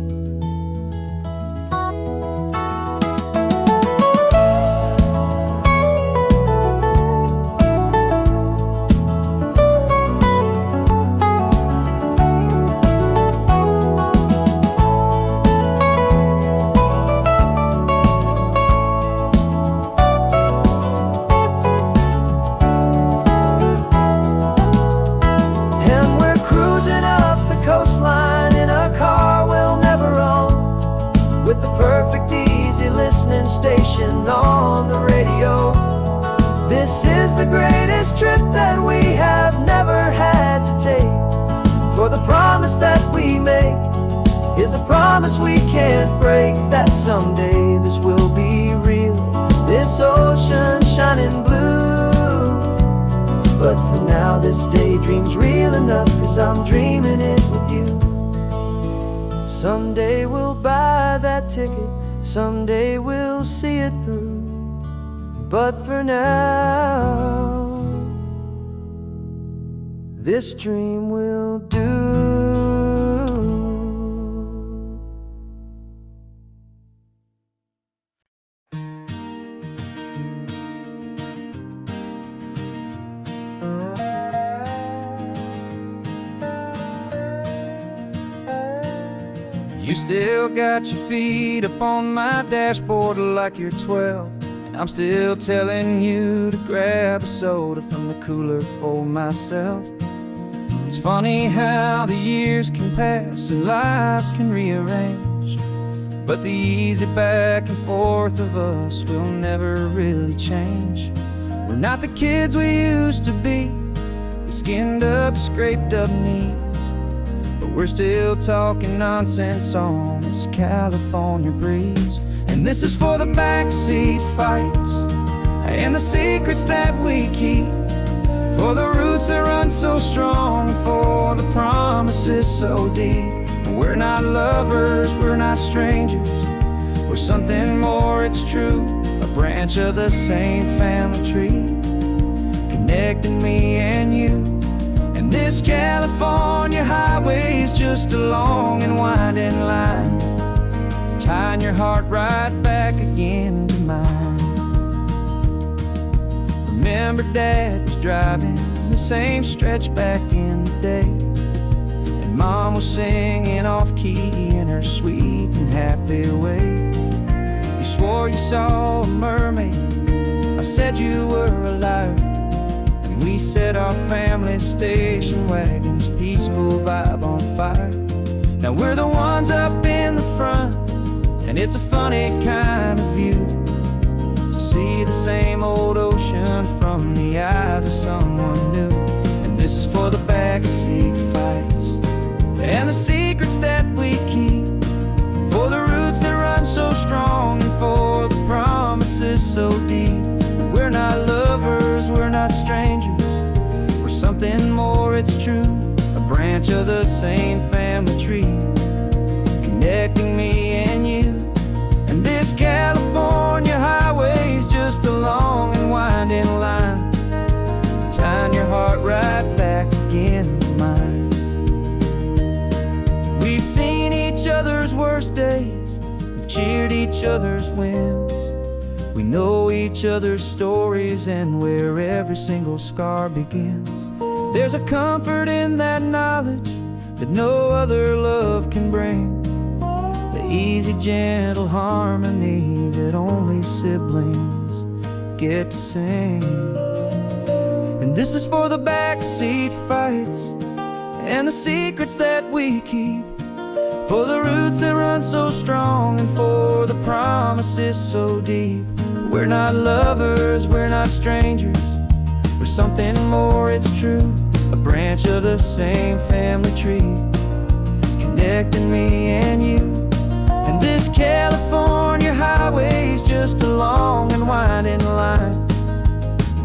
Station on the radio. This is the greatest trip that we have never had to take. For the promise that we make is a promise we can't break, that someday this will be real, this ocean shining blue. But for now this daydream's real enough, 'cause I'm dreaming it with you. Someday we'll buy that ticket, someday we'll see it through. But for now, this dream will do. You still got your feet up on my dashboard like you're 12, and I'm still telling you to grab a soda from the cooler for myself. It's funny how the years can pass and lives can rearrange, but the easy back and forth of us will never really change. We're not the kids we used to be, with skinned up, scraped up knees, but we're still talking nonsense on this California breeze. And this is for the backseat fights and the secrets that we keep, for the roots that run so strong, for the promises so deep. We're not lovers, we're not strangers, we're something more, it's true, a branch of the same family tree, connecting me and you. And this California highway is just a long and winding line, tying your heart right back again to mine. Remember Dad was driving the same stretch back in the day, and Mom was singing off-key in her sweet and happy way. You swore you saw a mermaid, I said you were a liar, and we set our family station wagon's peaceful vibe on fire. Now we're the ones up in the front, and it's a funny kind of view to see the same old ocean from the eyes of someone new. And this is for the backseat fights and the secrets that we keep, for the roots that run so strong, and for the promises so deep. We're not lovers, we're not strangers, we're something more, it's true, a branch of the same family tree, connecting me and you. And this California highway is just a long and winding line, tying your heart right back again to mine. We've seen each other's worst days, we've cheered each other's wins, we know each other's stories and where every single scar begins. There's a comfort in that knowledge that no other love can bring, the easy, gentle harmony that only siblings get to sing. And this is for the backseat fights and the secrets that we keep, for the roots that run so strong, and for the promises so deep. We're not lovers, we're not strangers, we're something more, it's true, a branch of the same family tree, connecting me and you. And this California highway is just a long and winding line,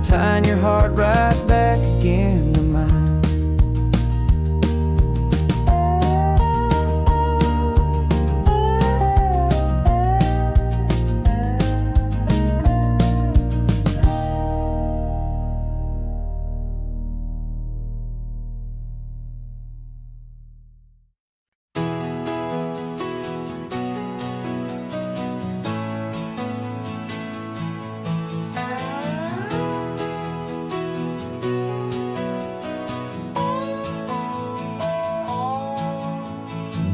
tying your heart right back again to mine.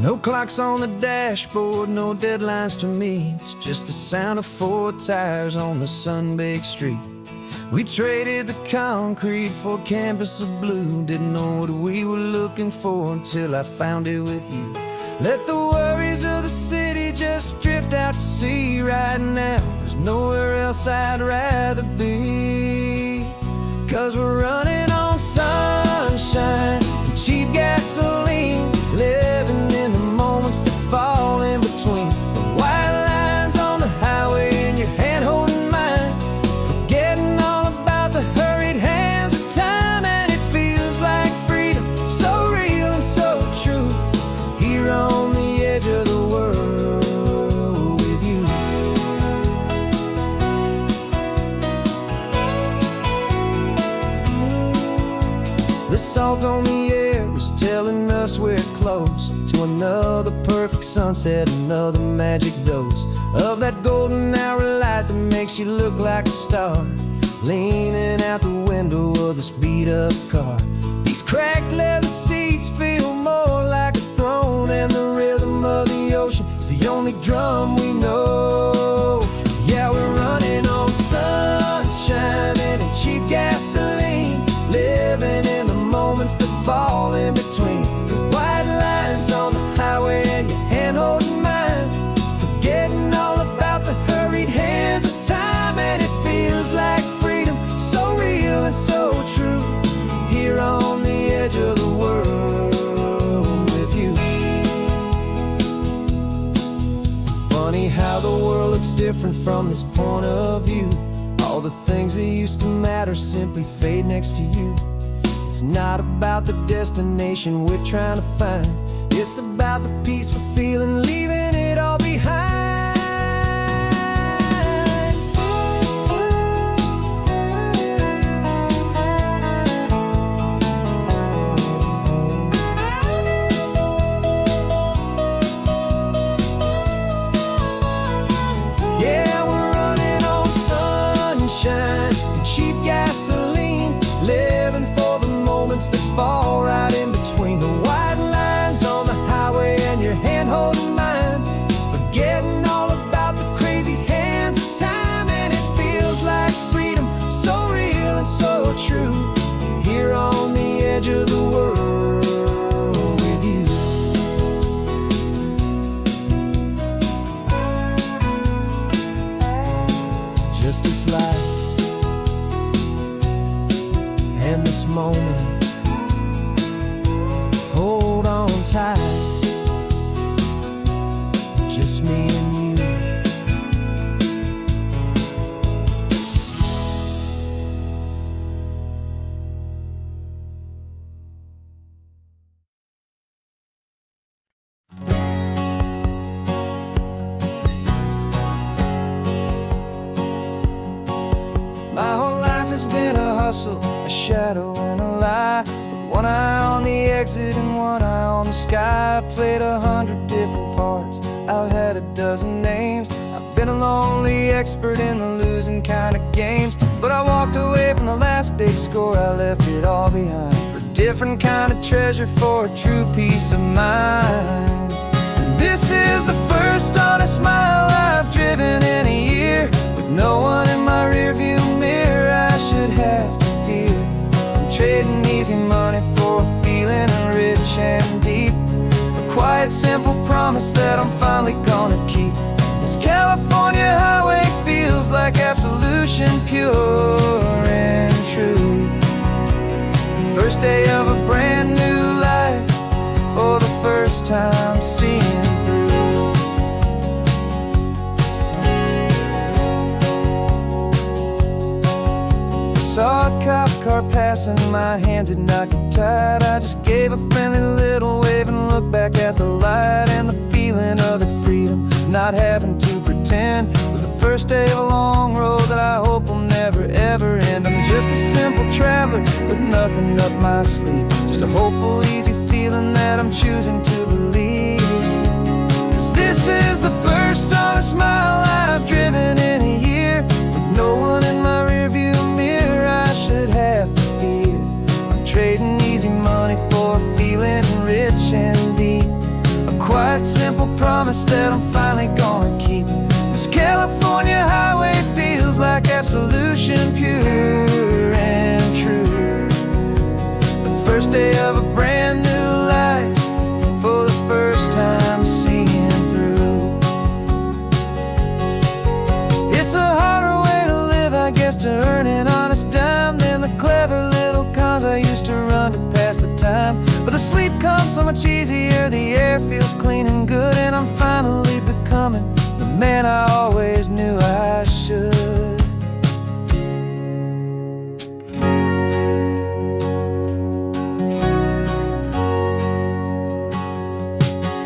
No clocks on the dashboard, no deadlines to meet. It's just the sound of 4 tires on the sun-baked street. We traded the concrete for a canvas of blue. Didn't know what we were looking for until I found it with you. Let the worries of the city just drift out to sea. Right now, there's nowhere else I'd rather be. 'Cause we're running on sunshine and cheap gasoline, living in the moments that fall in between. The white lines on the highway and your hand holding mine, forgetting all about the hurried hands of time. And it feels like freedom, so real and so true, here on the edge of the world with you. The salt on the air is telling us we're close to another perfect sunset, another magic dose of that golden hour light that makes you look like a star, leaning out the window of this beat-up car. These cracked leather seats feel more like a throne, and the rhythm of the ocean is the only drum we know. Yeah, we're running on sunshine and cheap gasoline, living in the moments that fall in between. The white lines on the highway and your hand holding mine, forgetting all about the hurried hands of time. And it feels like freedom, so real and so true, here on the edge of the world with you. Funny how the world looks different from this point of view. All the things that used to matter simply fade next to you. It's not about the destination we're trying to find, it's about the peace we're feeling, leaving it all behind. Yeah, we're running on sunshine and cheap gasoline, living for the moments that fall right in between. The white lines on the highway and your hand holding mine, forgetting all about the crazy hands of time. And it feels like freedom, so real and so true, here on the edge of the world with you. Just this life and this moment, hold on tight, just me and you. My whole life has been a hustle, a shadow and a lie, with one eye on the exit and one eye on the sky. I played 100 different parts, I've had a dozen names. I've been a lonely expert in the losing kind of games, but I walked away from the last big score, I left it all behind for a different kind of treasure, for a true peace of mind. And this is the first honest mile I've driven in a year, with no one in my rearview mirror I should have to fear. I'm trading easy money for a feeling rich and deep, a quiet simple promise that I'm finally gonna keep. This California highway feels like absolution, pure and true. First day of a brand new life, for the first time seeing through. Saw a cop car passing, my hands had not got tied. I just gave a friendly little wave and looked back at the light, and the feeling of the freedom, not having to pretend, was the first day of a long road that I hope will never ever end. I'm just a simple traveler with nothing up my sleeve, just a hopeful easy feeling that I'm choosing to believe. 'Cause this is the first honest mile I've driven in a year, with no one in my rearview mirror I should have to fear. I'm trading easy money for a feeling rich and deep, a quiet promise that I'm finally gonna keep. This California highway feels like absolution, pure and true. The first day of a brand new life, for the first time seeing through. It's a harder way to live, I guess, to earn an honest dime than the clever little cons I used to run to pass the time. But the sleep comes so much easier, the air feels clean and good, and I'm finally becoming the man I always knew I should.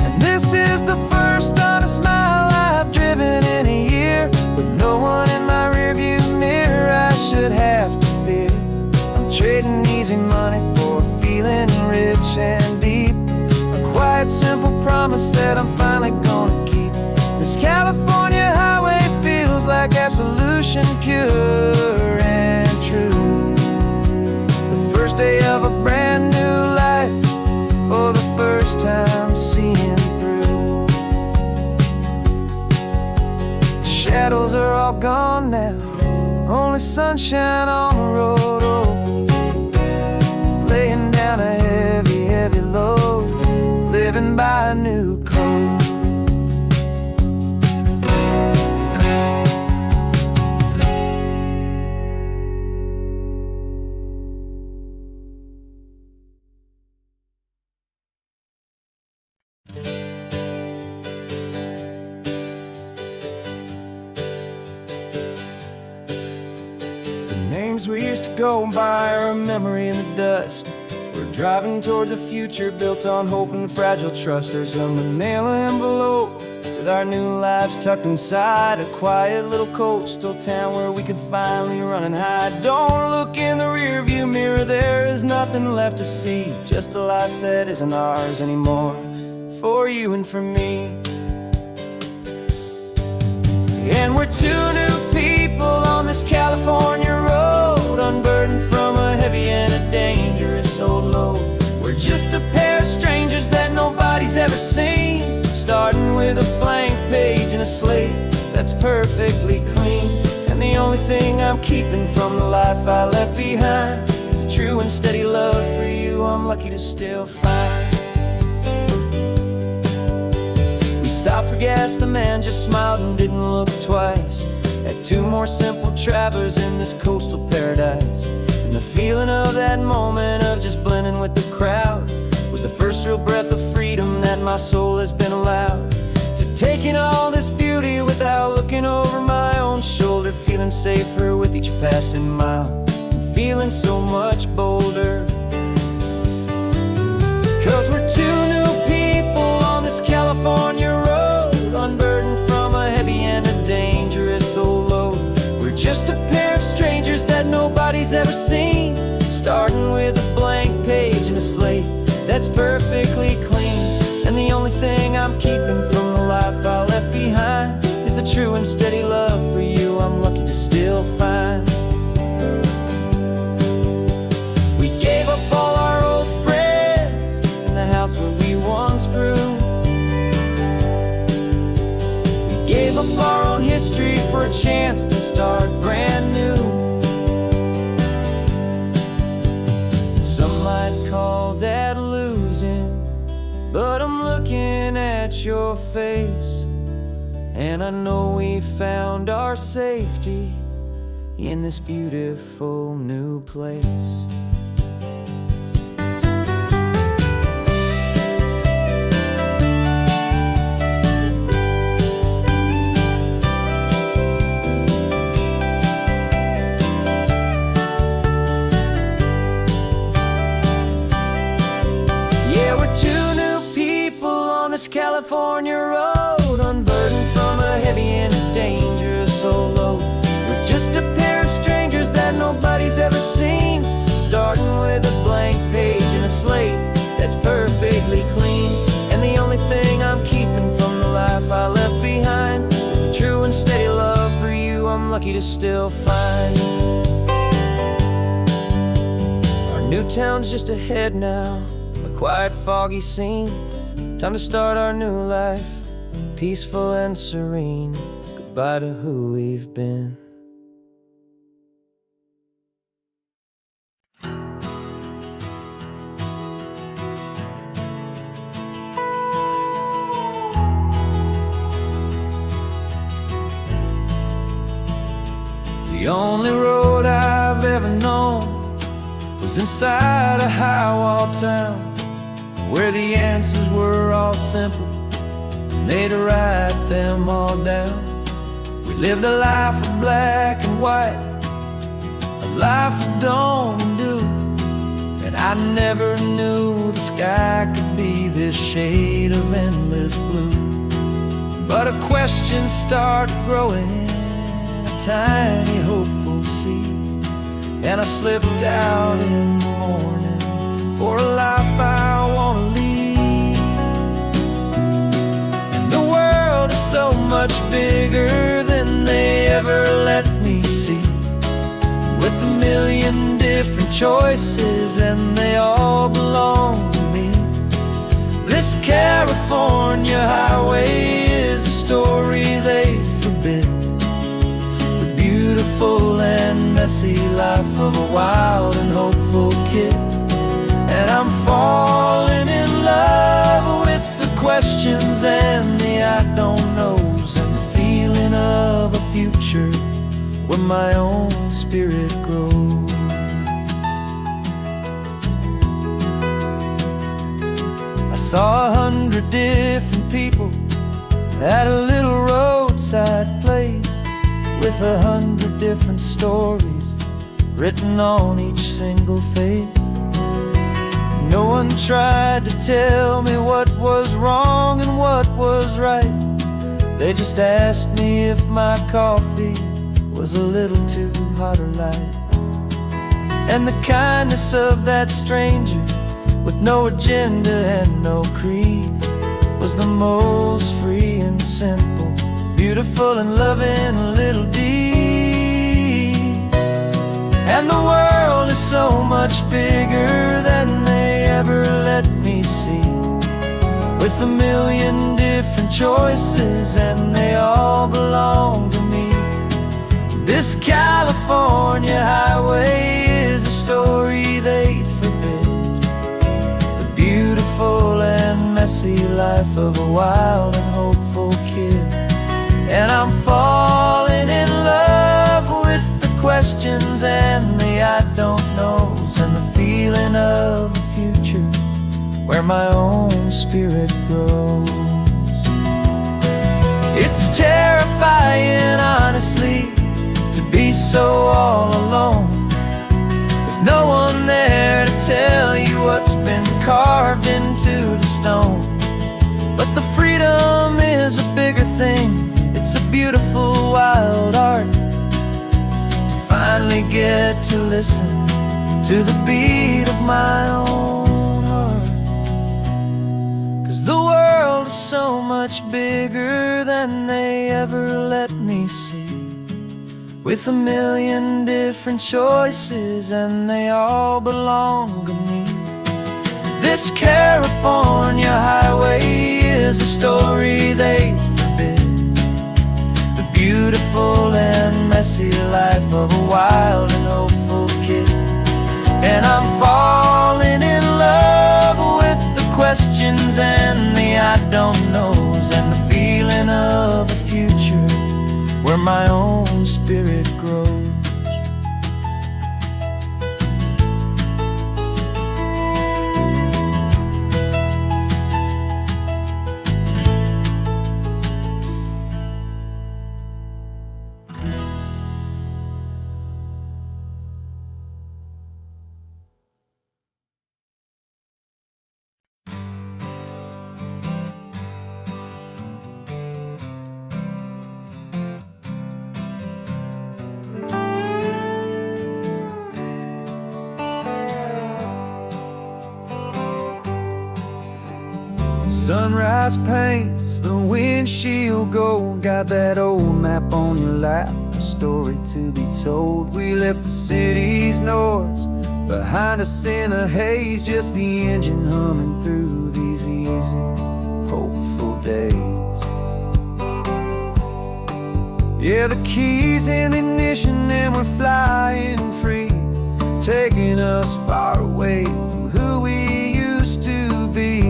And this is the first honest mile I've driven in a year, with no one in my rearview mirror I should have to fear. I'm trading easy money for a feeling rich and deep, a quiet, simple promise that I'm finally gonna keep. This California highway feels like absolution, pure and true. The first day of a brand new life, for the first time seeing through. The shadows are all gone now, only sunshine on the road. Oh, laying down a heavy, heavy load, living by a new code. Names we used to go by are a memory in the dust. We're driving towards a future built on hope and fragile trust. There's a manila envelope with our new lives tucked inside, a quiet little coastal town where we could finally run and hide. Don't look in the rearview mirror, there is nothing left to see, just a life that isn't ours anymore, for you and for me. And we're two new people on this California road, unburdened from a heavy and a dangerous old load. We're just a pair of strangers that nobody's ever seen, starting with a blank page and a slate that's perfectly clean. And the only thing I'm keeping from the life I left behind is a true and steady love for you I'm lucky to still find. Stopped for gas, the man just smiled and didn't look twice. Had two more simple travelers in this coastal paradise. And the feeling of that moment of just blending with the crowd was the first real breath of freedom that my soul has been allowed to take in all this beauty without looking over my own shoulder, feeling safer with each passing mile and feeling so much bolder. 'Cause we're two new people on this California road, unburdened from a heavy and a dangerous old load. We're just a pair of strangers that nobody's ever seen, starting with a blank page and a slate that's perfectly clean. And the only thing I'm keeping from the life I left behind is a true and steady love for you I'm lucky to still find. We gave up all our old friends and the house where we once grew. Gave up our own history for a chance to start brand new. Some might call that losing, but I'm looking at your face, and I know we found our safety in this beautiful new place. California road, unburdened from a heavy and a dangerous old load. We're just a pair of strangers that nobody's ever seen, starting with a blank page and a slate that's perfectly clean. And the only thing I'm keeping from the life I left behind is the true and steady love for you I'm lucky to still find. Our new town's just ahead now, a quiet, foggy scene. Time to start our new life peaceful and serene. Goodbye to who we've been. The only road I've ever known was inside a high-wall town, where the answers were all simple, and they'd write them all down. We lived a life of black and white, a life of dawn and dew, and I never knew the sky could be this shade of endless blue. But a question started growing, tiny hopeful seed, and I slipped out in the morning for a life I want to lead. And the world is so much bigger than they ever let me see, with a million different choices and they all belong to me. This California highway is a story they forbid, beautiful and messy life of a wild and hopeful kid. And I'm falling in love with the questions and the I don't knows, and the feeling of a future where my own spirit grows. I saw 100 different people at a little roadside place, with 100 different stories written on each single face. No one tried to tell me what was wrong and what was right. They just asked me if my coffee was a little too hot or light. And the kindness of that stranger, with no agenda and no creed, was the most free and simple, beautiful and loving little deed. And the world is so much bigger than they ever let me see, with a million different choices and they all belong to me. This California highway is a story they'd forbid, the beautiful and messy life of a wild and hopeful kid. And I'm falling in love with the questions and the I don't knows, and the feeling of a future where my own spirit grows. It's terrifying, honestly, to be so all alone, with no one there to tell you what's been carved into the stone. But the freedom is a bigger thing. It's a beautiful wild art to finally get to listen to the beat of my own heart. 'Cause the world is so much bigger than they ever let me see, with a million different choices and they all belong to me. This California highway is a story they forbid, beautiful and messy life of a wild and hopeful kid. And I'm falling in love with the questions and the I don't knows, and the feeling of a future where my own spirit grows. Sunrise paints the windshield gold, got that old map on your lap, a story to be told. We left the city's noise behind us in the haze, just the engine humming through these easy, hopeful days. Yeah, the key's in the ignition and we're flying free, taking us far away from who we used to be.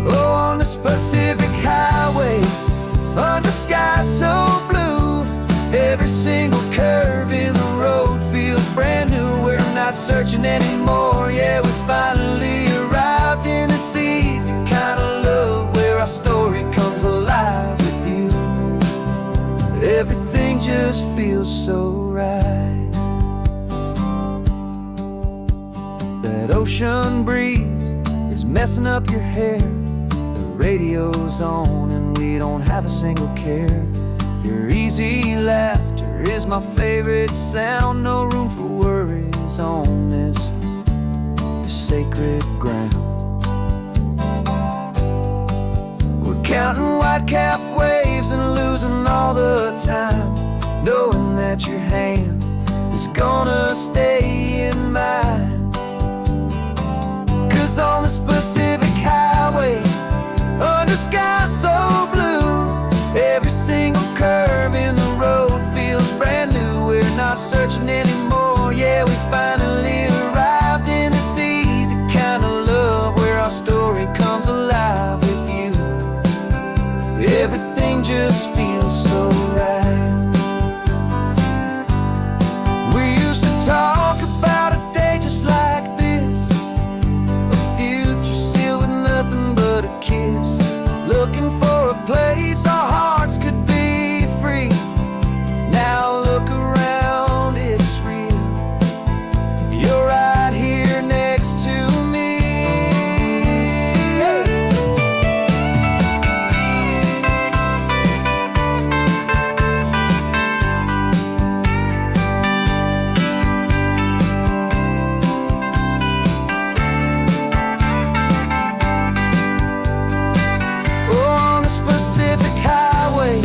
Oh, on the Pacific Highway, under skies so blue, every single curve in the road feels brand new. We're not searching anymore, yeah, we finally arrived in this easy kind of love where our story comes alive with you. Everything just feels so right. That ocean breeze is messing up your hair, the radio's on and we don't have a single care. Your easy laughter is my favorite sound. No room for worries on this sacred ground. We're counting white-capped waves and losing all the time, knowing that your hand is gonna stay in mine. 'Cause on this Pacific Highway, under skies so blue, every single curve in the road feels brand new. We're not searching anymore, yeah, we finally arrived in this easy kind of love where our story comes alive with you. Everything just feels so right. We used to talk about a day just like this, a future sealed with nothing but a kiss, looking for a place our hearts could be free. Now look around, it's real. You're right here next to me. Oh, on this Pacific Highway,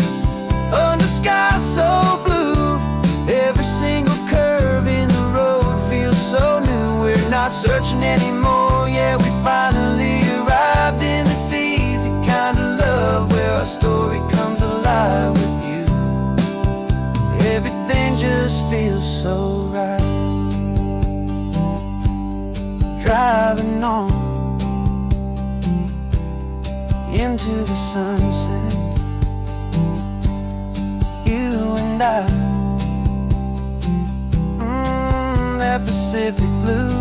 under skies so blue, every single curve in the road feels so new. We're not searching anymore, yeah, we finally arrived in this easy kind of love where our story comes alive with you. Everything just feels so right. Driving on into the sunset, you and I, that Pacific blue.